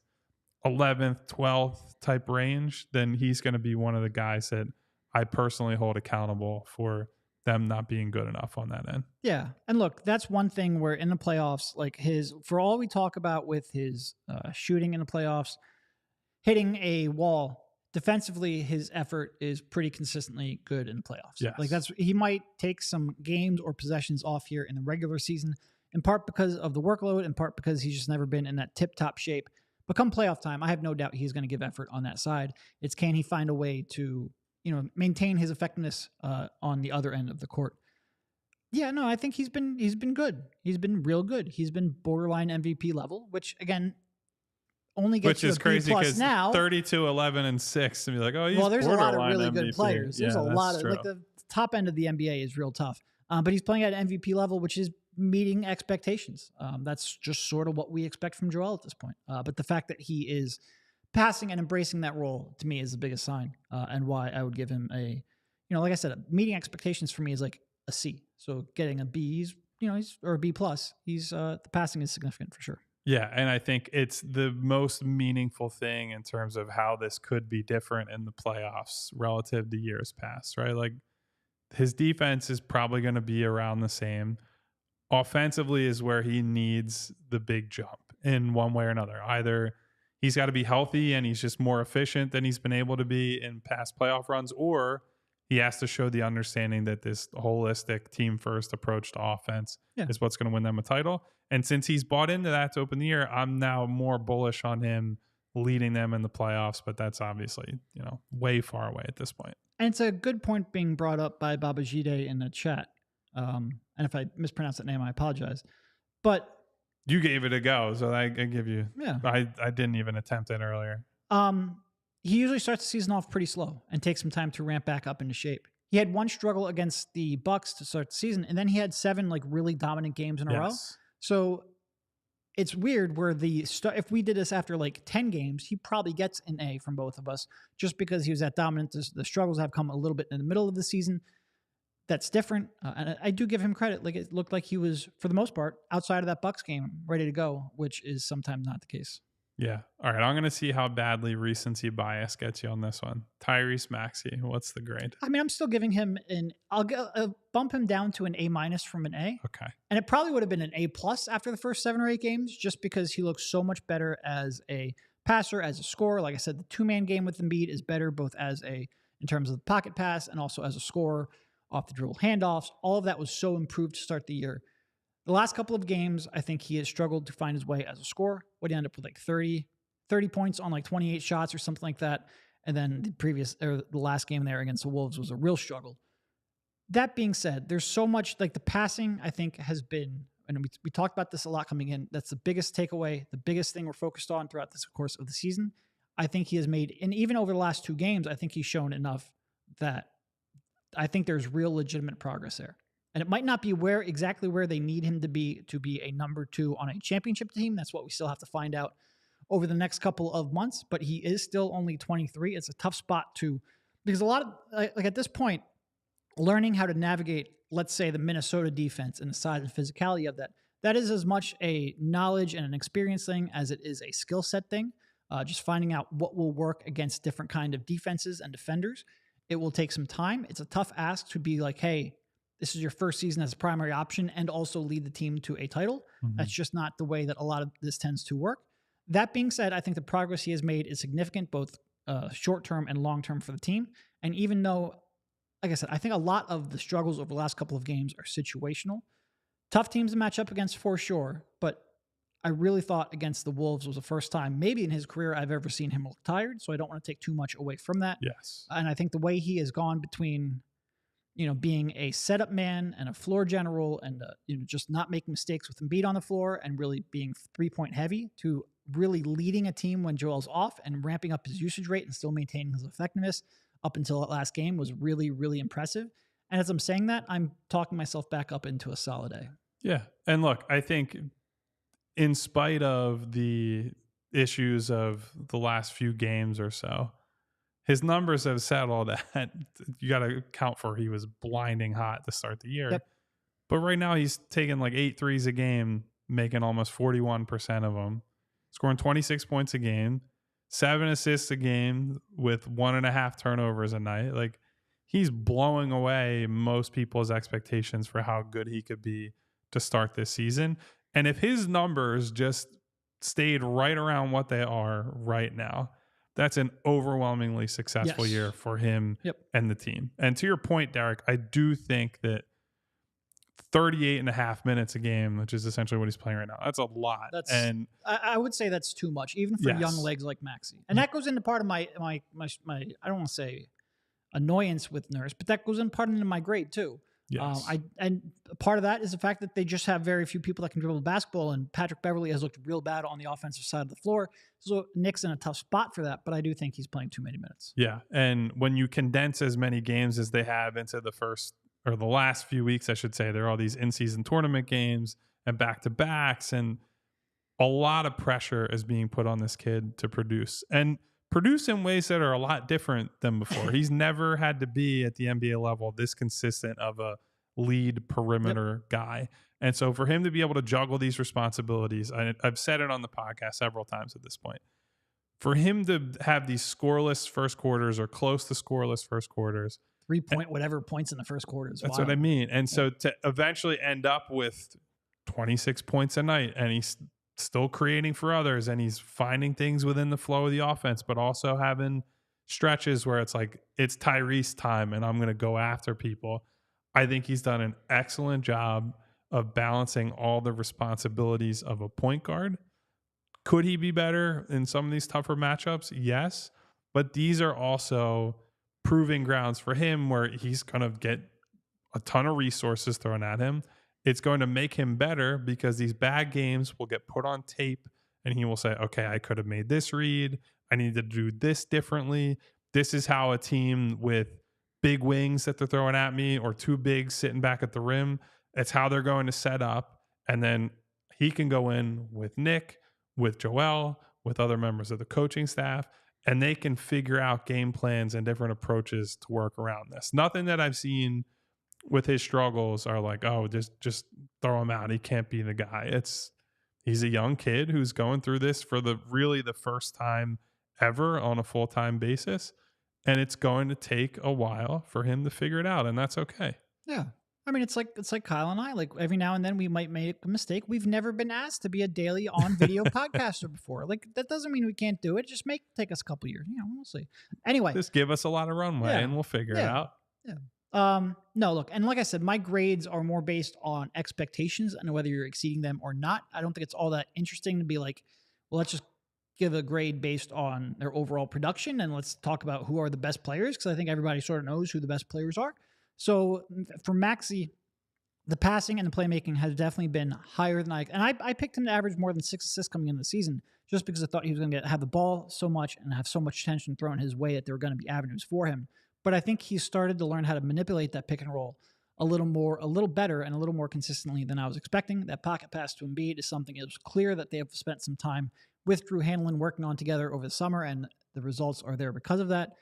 11th, 12th type range, then he's going to be one of the guys that I personally hold accountable for them not being good enough on that end. Yeah. And look, that's one thing where in the playoffs, like for all we talk about with his shooting in the playoffs, hitting a wall, defensively, his effort is pretty consistently good in the playoffs. Yes. Like he might take some games or possessions off here in the regular season, in part because of the workload, in part because he's just never been in that tip-top shape. But come playoff time, I have no doubt he's going to give effort on that side. It's can he find a way to, maintain his effectiveness on the other end of the court. Yeah, no, I think he's been good. He's been real good. He's been borderline MVP level, which again only gets you a crazy B+ now. 32, 11, and 6, and be like, oh, he's there's a lot of borderline really MVP. good players. There's a lot of like the top end of the NBA is real tough. But he's playing at an MVP level, which is meeting expectations. That's just sort of what we expect from Joel at this point. But the fact that he is passing and embracing that role, to me, is the biggest sign, and why I would give him a, like I said, meeting expectations for me is like a C. So getting a B, or a B+, the passing is significant for sure. Yeah, and I think it's the most meaningful thing in terms of how this could be different in the playoffs relative to years past, right? Like, his defense is probably going to be around the same. Offensively is where he needs the big jump in one way or another. Either he's got to be healthy and he's just more efficient than he's been able to be in past playoff runs, or he has to show the understanding that this holistic team-first approach to offense is what's going to win them a title. And since he's bought into that to open the year, I'm now more bullish on him leading them in the playoffs, but that's obviously, way far away at this point. And it's a good point being brought up by Babajide in the chat. And if I mispronounce that name, I apologize. But you gave it a go, so I give you. Yeah, I didn't even attempt it earlier. He usually starts the season off pretty slow and takes some time to ramp back up into shape. He had one struggle against the Bucks to start the season, and then he had 7 really dominant games in a row. So it's weird where if we did this after 10 games, he probably gets an A from both of us just because he was that dominant. The struggles have come a little bit in the middle of the season. That's different. And I do give him credit. It looked like he was, for the most part, outside of that Bucks game, ready to go, which is sometimes not the case. Yeah. All right. I'm going to see how badly recency bias gets you on this one. Tyrese Maxey, what's the grade? I mean, I'm still giving him I'll bump him down to an A- from an A. Okay. And it probably would have been an A+ after the first 7 or 8 games, just because he looks so much better as a passer, as a scorer. Like I said, the 2-man game with Embiid is better, both in terms of the pocket pass and also as a scorer, off the dribble handoffs. All of that was so improved to start the year. The last couple of games, I think he has struggled to find his way as a scorer. Would he end up with 30 points on 28 shots or something like that? And then the last game there against the Wolves was a real struggle. That being said, there's so much, the passing, I think, has been and we talked about this a lot coming in. That's the biggest takeaway, the biggest thing we're focused on throughout this course of the season. I think he has made, and even over the last 2 games, I think he's shown enough that I think there's real legitimate progress there. And it might not be exactly where they need him to be a number 2 on a championship team. That's what we still have to find out over the next couple of months, but he is still only 23. It's a tough spot because a lot of, like at this point, learning how to navigate, let's say, the Minnesota defense and the size and physicality of that is as much a knowledge and an experience thing as it is a skill set thing. Just finding out what will work against different kind of defenses and defenders. It will take some time. It's a tough ask to be like, hey, this is your first season as a primary option and also lead the team to a title. Mm-hmm. That's just not the way that a lot of this tends to work. That being said, I think the progress he has made is significant, both short-term and long-term for the team. And even though, like I said, I think a lot of the struggles over the last couple of games are situational. Tough teams to match up against for sure, but I really thought against the Wolves was the first time maybe in his career I've ever seen him look tired, so I don't want to take too much away from that. Yes. And I think the way he has gone between, being a setup man and a floor general and, just not making mistakes with Embiid on the floor and really being 3-point heavy to really leading a team when Joel's off and ramping up his usage rate and still maintaining his effectiveness up until that last game was really, really impressive. And as I'm saying that, I'm talking myself back up into a solid A. Yeah. And look, I think in spite of the issues of the last few games or so, his numbers have settled at, you got to account for he was blinding hot to start the year. Yep. But right now he's taking like 8 threes a game, making almost 41% of them, scoring 26 points a game, 7 assists a game with 1.5 turnovers a night. Like, he's blowing away most people's expectations for how good he could be to start this season. And if his numbers just stayed right around what they are right now, that's an overwhelmingly successful year for him and the team. And to your point, Derek, I do think that 38.5 minutes a game, which is essentially what he's playing right now, that's a lot. I would say that's too much, even for young legs like Maxey. And that goes into part of my I don't want to say annoyance with Nurse, but that goes in part into my grade too. Yes. And part of that is the fact that they just have very few people that can dribble the basketball, and Patrick Beverley has looked real bad on the offensive side of the floor. So Nick's in a tough spot for that, but I do think he's playing too many minutes. Yeah, and when you condense as many games as they have into the last few weeks, I should say, there are all these in-season tournament games and back-to-backs, and a lot of pressure is being put on this kid to produce in ways that are a lot different than before. He's never had to be at the NBA level this consistent of a lead perimeter guy. And so for him to be able to juggle these responsibilities, I've said it on the podcast several times at this point, for him to have these scoreless first quarters or close to scoreless first quarters, 3-point whatever points in the first quarter is that's wild. what I mean. And so to eventually end up with 26 points a night, and he's still creating for others, and he's finding things within the flow of the offense, but also having stretches where it's like, it's Tyrese time and I'm going to go after people. I think he's done an excellent job of balancing all the responsibilities of a point guard. Could he be better in some of these tougher matchups? Yes. But these are also proving grounds for him where he's going to get a ton of resources thrown at him. It's going to make him better because these bad games will get put on tape and he will say, okay, I could have made this read. I need to do this differently. This is how a team with big wings that they're throwing at me or 2 bigs sitting back at the rim, it's how they're going to set up. And then he can go in with Nick, with Joel, with other members of the coaching staff, and they can figure out game plans and different approaches to work around this. Nothing that I've seen with his struggles are like, oh, just throw him out. He can't be the guy. He's a young kid who's going through this for the first time ever on a full-time basis. And it's going to take a while for him to figure it out. And that's okay. Yeah. I mean, it's like Kyle and I, like every now and then we might make a mistake. We've never been asked to be a daily on video podcaster before. Like, that doesn't mean we can't do it. Just take us a couple years. We'll see. Anyway. Just give us a lot of runway and we'll figure it out. Yeah. No, look, and like I said, my grades are more based on expectations and whether you're exceeding them or not. I don't think it's all that interesting to be like, well, let's just give a grade based on their overall production and let's talk about who are the best players, because I think everybody sort of knows who the best players are. So for Maxey, the passing and the playmaking has definitely been higher than I picked him to average more than 6 assists coming into the season just because I thought he was going to have the ball so much and have so much attention thrown his way that there were going to be avenues for him. But I think he started to learn how to manipulate that pick and roll a little better and a little more consistently than I was expecting. That pocket pass to Embiid is something it was clear that they have spent some time with Drew Hanlon working on together over the summer, and the results are there because of that.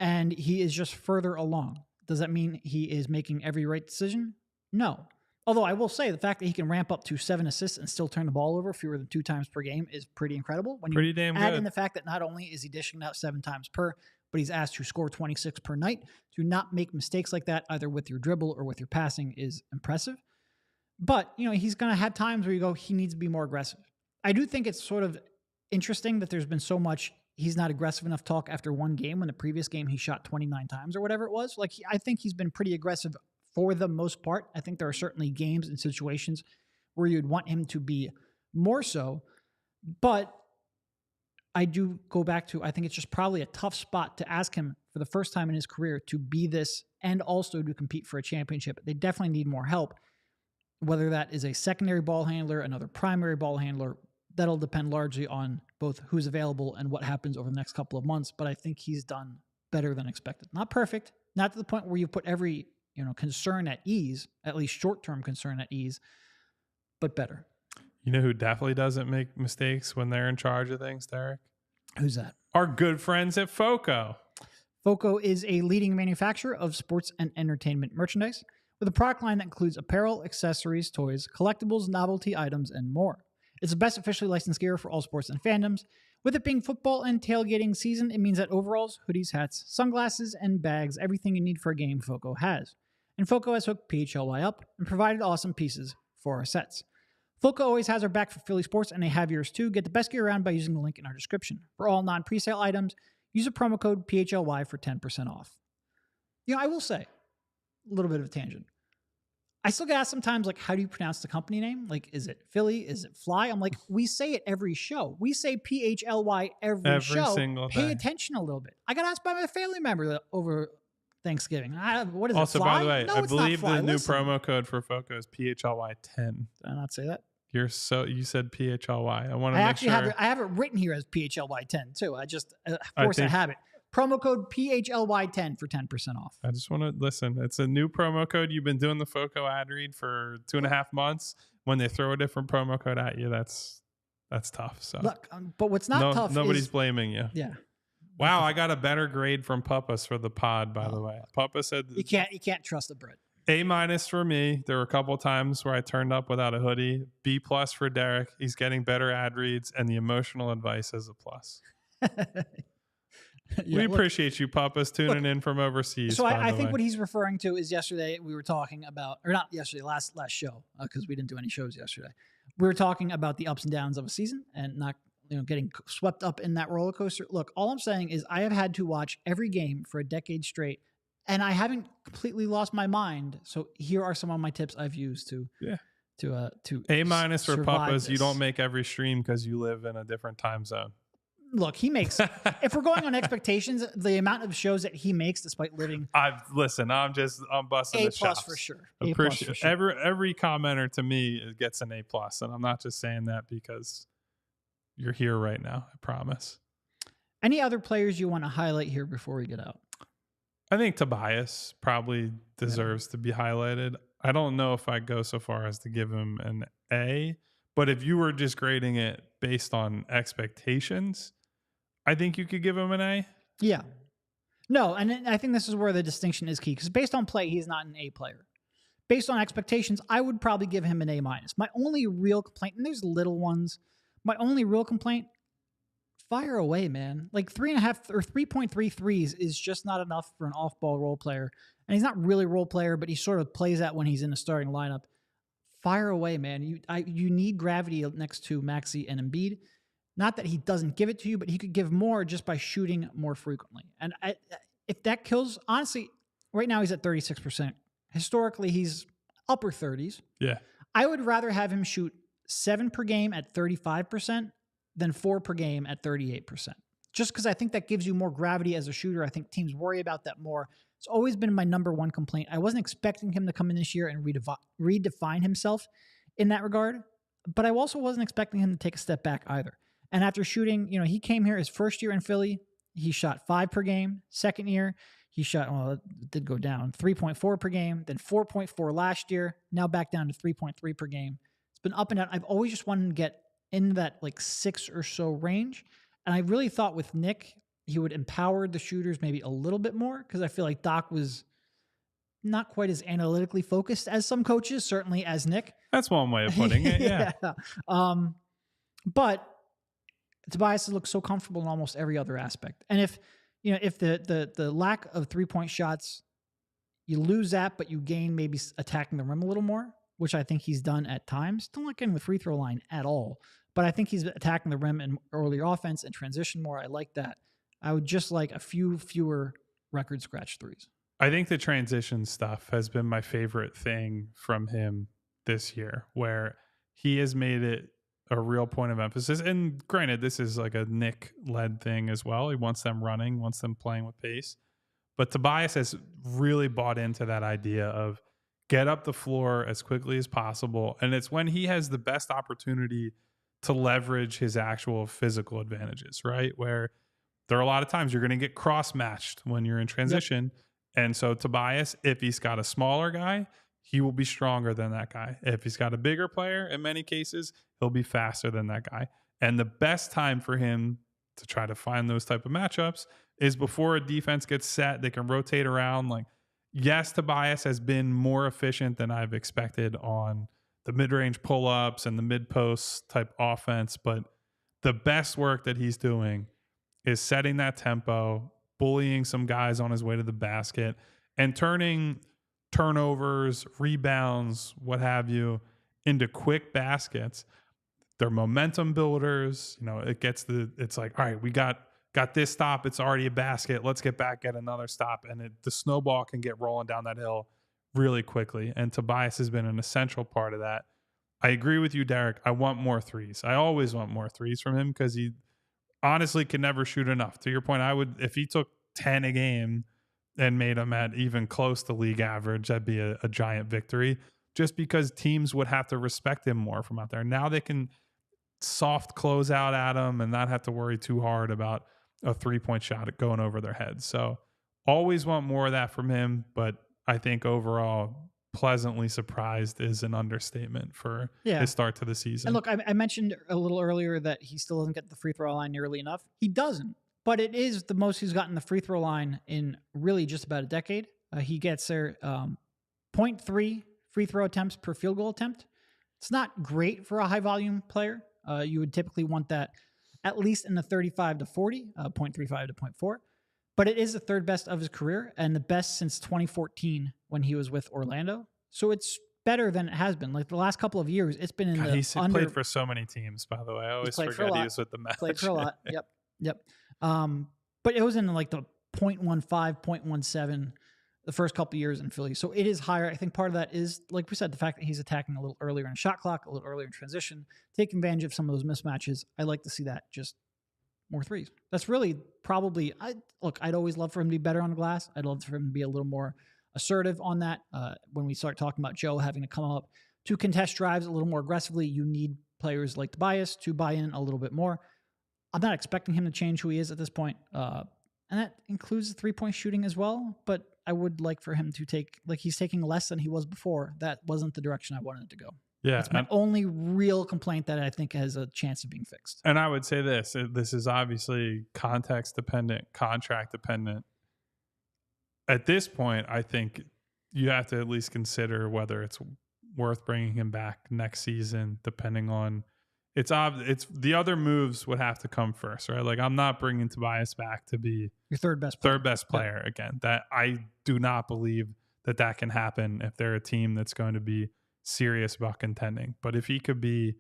And he is just further along. Does that mean he is making every right decision? No. Although I will say the fact that he can ramp up to 7 assists and still turn the ball over fewer than 2 times per game is pretty incredible. When you add in the fact that not only is he dishing out 7 times per, but he's asked to score 26 per night, to not make mistakes like that either with your dribble or with your passing is impressive. But, he's going to have times where you go, he needs to be more aggressive. I do think it's sort of interesting that there's been so much he's not aggressive enough talk after one game when the previous game he shot 29 times or whatever it was. I think he's been pretty aggressive for the most part. I think there are certainly games and situations where you'd want him to be more so. But I do go back to, I think it's just probably a tough spot to ask him for the first time in his career to be this and also to compete for a championship. They definitely need more help, whether that is a secondary ball handler, another primary ball handler. That'll depend largely on both who's available and what happens over the next couple of months. But I think he's done better than expected. Not perfect, not to the point where you put every concern at ease, at least short-term concern at ease, but better. You know who definitely doesn't make mistakes when they're in charge of things, Derek? Who's that? Our good friends at FOCO. FOCO is a leading manufacturer of sports and entertainment merchandise with a product line that includes apparel, accessories, toys, collectibles, novelty items, and more. It's the best officially licensed gear for all sports and fandoms. With it being football and tailgating season, it means that overalls, hoodies, hats, sunglasses, and bags, everything you need for a game, FOCO has. And FOCO has hooked PHLY up and provided awesome pieces for our sets. FOCO always has our back for Philly sports, and they have yours too. Get the best gear around by using the link in our description. For all non-presale items, use a promo code PHLY for 10% off. I will say, a little bit of a tangent. I still get asked sometimes, how do you pronounce the company name? Is it Philly? Is it Fly? I'm like, we say it every show. We say PHLY every show. Single Pay day. attention a little bit. I got asked by my family member over Thanksgiving. What is it? Also, Fly? by the way, No, I it's not believe Fly. the new Listen. promo code for FOCO is PHLY10. Did I not say that? You said PHLY. I want to make sure. I have it written here as PHLY10 too. I just, of course, I have it. Promo code PHLY10 for 10% off. I just want to listen. It's a new promo code. You've been doing the FOCO ad read for 2.5 months. When they throw a different promo code at you, that's tough. So look, but what's not tough? Nobody's blaming you. Yeah. Wow, I got a better grade from Puppas for the pod. By the way, Puppa said you can't trust the Brit. A- for me. There were a couple of times where I turned up without a hoodie. B+ for Derek. He's getting better ad reads, and the emotional advice is a plus. We appreciate you, Puppas, tuning in from overseas. So I think what he's referring to is yesterday we were talking about, or not yesterday, last show, because we didn't do any shows yesterday. We were talking about the ups and downs of a season and not getting swept up in that roller coaster. Look, all I'm saying is I have had to watch every game for a decade straight, and I haven't completely lost my mind. So here are some of my tips I've used to A- for Puppas. this. You don't make every stream because you live in a different time zone. Look, he makes, if we're going on expectations, the amount of shows that he makes despite living. I'm busting the chops. For sure. Appreciate for sure. Every commenter to me gets an A+, and I'm not just saying that because you're here right now. I promise. Any other players you want to highlight here before we get out? I think Tobias probably deserves to be highlighted. I don't know if I'd go so far as to give him an A, but if you were just grading it based on expectations, I think you could give him an A. Yeah. No, and I think this is where the distinction is key, because based on play, he's not an A player. Based on expectations, I would probably give him an A-. My only real complaint, and there's little ones, my only real complaint, fire away, man. 3.5 or 3.3 threes is just not enough for an off-ball role player. And he's not really a role player, but he sort of plays that when he's in the starting lineup. Fire away, man. You need gravity next to Maxey and Embiid. Not that he doesn't give it to you, but he could give more just by shooting more frequently. And if that kills, honestly, right now he's at 36%. Historically, he's upper 30s. Yeah. I would rather have him shoot 7 per game at 35% than 4 per game at 38%. Just because I think that gives you more gravity as a shooter. I think teams worry about that more. It's always been my number one complaint. I wasn't expecting him to come in this year and redefine himself in that regard, but I also wasn't expecting him to take a step back either. And after shooting, he came here his first year in Philly, he shot 5 per game. Second year, he shot, it did go down, 3.4 per game, then 4.4 last year, now back down to 3.3 per game. It's been up and down. I've always just wanted to get in that like 6 or so range. And I really thought with Nick, he would empower the shooters maybe a little bit more, because I feel like Doc was not quite as analytically focused as some coaches, certainly as Nick. That's one way of putting it, yeah. But Tobias has looked so comfortable in almost every other aspect. And if the lack of 3-point shots, you lose that, but you gain maybe attacking the rim a little more, which I think he's done at times. Don't look in the free throw line at all, but I think he's attacking the rim in earlier offense and transition more. I like that. I would just like a few fewer record scratch threes. I think the transition stuff has been my favorite thing from him this year, where he has made it a real point of emphasis. And granted, this is like a Nick-led thing as well. He wants them running, wants them playing with pace. But Tobias has really bought into that idea of get up the floor as quickly as possible. And it's when he has the best opportunity to leverage his actual physical advantages, right? Where there are a lot of times you're going to get cross-matched when you're in transition. Yep. And so Tobias, if he's got a smaller guy, he will be stronger than that guy. If he's got a bigger player, in many cases, he'll be faster than that guy. And the best time for him to try to find those type of matchups is before a defense gets set. They can rotate around. Like, yes, Tobias has been more efficient than I've expected on the mid-range pull-ups and the mid-post type offense, but the best work that he's doing is setting that tempo, bullying some guys on his way to the basket, and turning turnovers, rebounds, what have you, into quick baskets. They're momentum builders. It's like, all right, we got this stop. It's already a basket. Let's get back at another stop. And the snowball can get rolling down that hill really quickly. And Tobias has been an essential part of that. I agree with you, Derek. I want more threes. I always want more threes from him, because he honestly can never shoot enough. To your point, if he took 10 a game and made them at even close to league average, that'd be a giant victory, just because teams would have to respect him more from out there. Now they can soft close out at him and not have to worry too hard about a 3-point shot going over their heads. So always want more of that from him, but I think overall pleasantly surprised is an understatement for his start to the season. And look, I mentioned a little earlier that he still doesn't get the free throw line nearly enough. He doesn't, but it is the most he's gotten the free throw line in really just about a decade. He gets there 0.3 free throw attempts per field goal attempt. It's not great for a high volume player. You would typically want that at least in the 35 to 40, 0.35 to 0.4. But it is the third best of his career and the best since 2014 when he was with Orlando. So it's better than it has been. Like the last couple of years, it's been in the he's played for so many teams, by the way. I always forget he was with the Magic. Played for a lot. Yep. But it was in like the 0.15, 0.17 the first couple of years in Philly. So it is higher. I think part of that is, like we said, the fact that he's attacking a little earlier in shot clock, a little earlier in transition, taking advantage of some of those mismatches. I like to see that, just more threes. That's really probably, I'd always love for him to be better on the glass. I'd love for him to be a little more assertive on that. When we start talking about Joe having to come up to contest drives a little more aggressively, you need players like Tobias to buy in a little bit more. I'm not expecting him to change who he is at this point. And that includes the 3-point shooting as well. But I would like for him to take, like he's taking less than he was before. That wasn't the direction I wanted it to go. Yeah. It's my only real complaint that I think has a chance of being fixed. And I would say this is obviously context dependent, contract dependent. At this point, I think you have to at least consider whether it's worth bringing him back next season, depending on it's the other moves would have to come first, right? Like I'm not bringing Tobias back to be your third best player again. That I do not believe that can happen if they're a team that's going to be serious about contending. But if he could be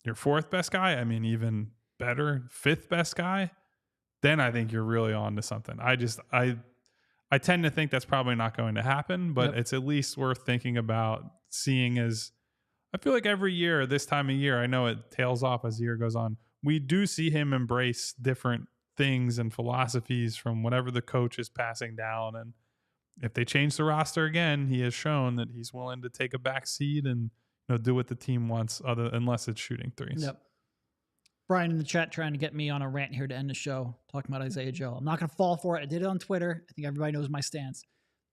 your fourth best guy, I mean, even better, fifth best guy, then I think you're really on to something. I tend to think that's probably not going to happen, but it's at least worth thinking about, seeing as I feel like every year, this time of year, I know it tails off as the year goes on, we do see him embrace different things and philosophies from whatever the coach is passing down. And if they change the roster again, he has shown that he's willing to take a back seat and do what the team wants, unless it's shooting threes. Yep. Brian in the chat trying to get me on a rant here to end the show, talking about Isaiah Joe. I'm not going to fall for it. I did it on Twitter. I think everybody knows my stance.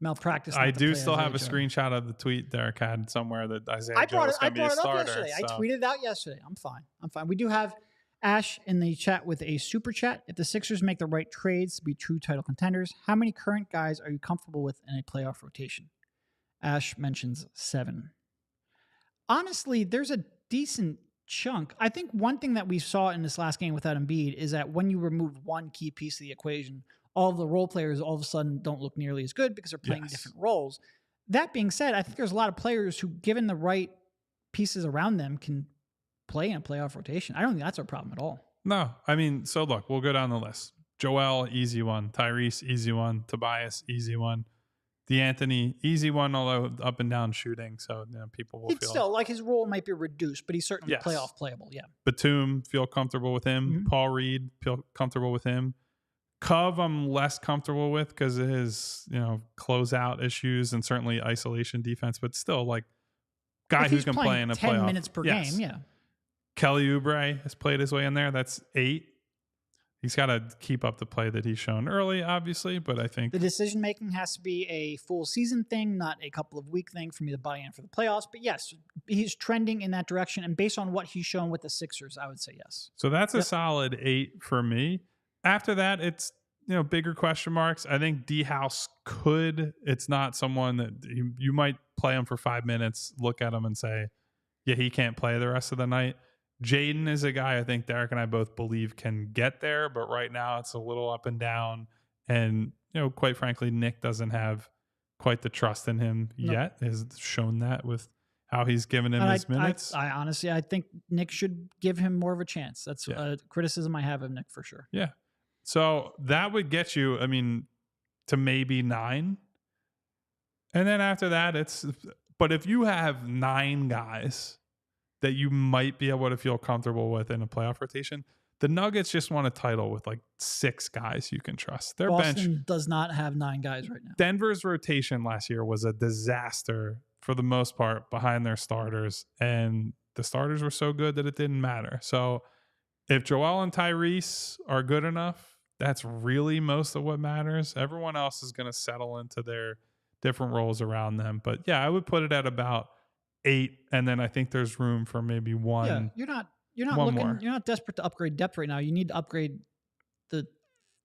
Malpractice. I do still have a screenshot of the tweet Derek had somewhere that Isaiah Joe is going to be a starter. Yesterday. I tweeted it out yesterday. I'm fine. We do have Ash in the chat with a super chat. If the Sixers make the right trades to be true title contenders, how many current guys are you comfortable with in a playoff rotation? Ash mentions 7. Honestly, there's a decent chunk. I think one thing that we saw in this last game without Embiid is that when you remove one key piece of the equation, all of the role players all of a sudden don't look nearly as good because they're playing different roles. That being said, I think there's a lot of players who, given the right pieces around them, can play in a playoff rotation. I don't think that's a problem at all. No, I mean, so look, we'll go down the list. Joel, easy one. Tyrese, easy one. Tobias, easy one. DeAnthony, easy one, although up and down shooting. So people will feel still like his role might be reduced, but he's certainly playoff playable. Yeah. Batum, feel comfortable with him. Mm-hmm. Paul Reed, feel comfortable with him. Cove, I'm less comfortable with because of his closeout issues and certainly isolation defense, but still like guy who can play in a 10 playoff. minutes per game. Yeah. Kelly Oubre has played his way in there. That's 8. He's got to keep up the play that he's shown early, obviously, but I think the decision-making has to be a full season thing, not a couple of week thing for me to buy in for the playoffs. But yes, he's trending in that direction. And based on what he's shown with the Sixers, I would say yes. So that's a solid 8 for me. After that, it's, bigger question marks. I think D-House could. It's not someone that you might play him for 5 minutes, look at him and say, yeah, he can't play the rest of the night. Jaden is a guy I think Derek and I both believe can get there, but right now it's a little up and down. And, quite frankly, Nick doesn't have quite the trust in him yet. Has shown that with how he's given him his minutes. I honestly, I think Nick should give him more of a chance. That's a criticism I have of Nick for sure. Yeah. So that would get you, to maybe 9. And then after that, but if you have 9 guys that you might be able to feel comfortable with in a playoff rotation, the Nuggets just won a title with like 6 guys you can trust. Their Boston bench does not have 9 guys right now. Denver's rotation last year was a disaster for the most part behind their starters, and the starters were so good that it didn't matter. So if Joel and Tyrese are good enough, that's really most of what matters. Everyone else is going to settle into their different roles around them. But yeah, I would put it at about 8, and then I think there's room for maybe 1. Yeah, you're not desperate to upgrade depth right now. You need to upgrade the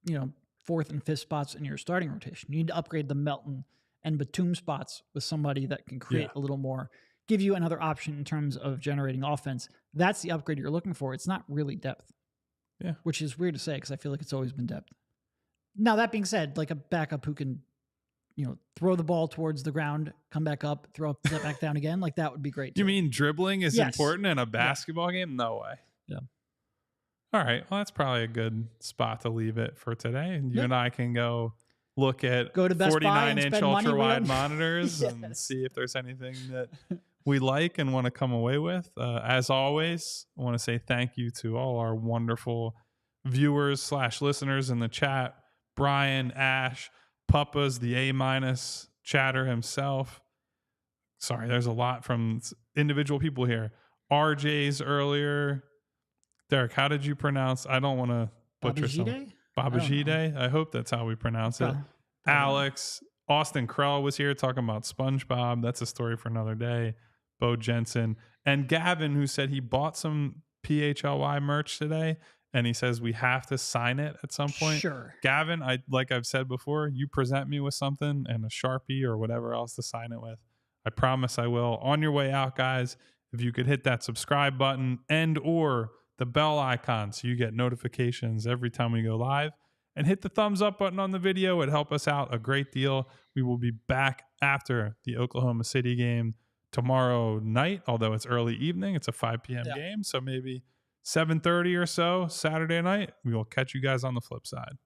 4th and 5th spots in your starting rotation. You need to upgrade the Melton and Batum spots with somebody that can create a little more, give you another option in terms of generating offense. That's the upgrade you're looking for. It's not really depth. Yeah. Which is weird to say because I feel like it's always been depth. Now, that being said, like a backup who can throw the ball towards the ground, come back up, throw up, set back down again. Like that would be great. You mean dribbling is important in a basketball game? No way. Yeah. All right. Well, that's probably a good spot to leave it for today. And you and I can go to 49-inch ultra-wide monitors and see if there's anything that we like and want to come away with. As always, I want to say thank you to all our wonderful viewers/listeners in the chat. Brian, Ash, Puppa's the A- chatter himself. Sorry, there's a lot from individual people here. RJ's earlier. Derek, how did you pronounce? I don't want to butcher something. Babajide? I hope that's how we pronounce it. Alex. Austin Krell was here talking about SpongeBob. That's a story for another day. Bo Jensen. And Gavin, who said he bought some PHLY merch today. And he says we have to sign it at some point. Sure. Gavin, like I've said before, you present me with something and a Sharpie or whatever else to sign it with. I promise I will. On your way out, guys, if you could hit that subscribe button and or the bell icon so you get notifications every time we go live. And hit the thumbs up button on the video. It'd help us out a great deal. We will be back after the Oklahoma City game tomorrow night, although it's early evening. It's a 5 p.m. game, so maybe 7:30 or so Saturday night. We will catch you guys on the flip side.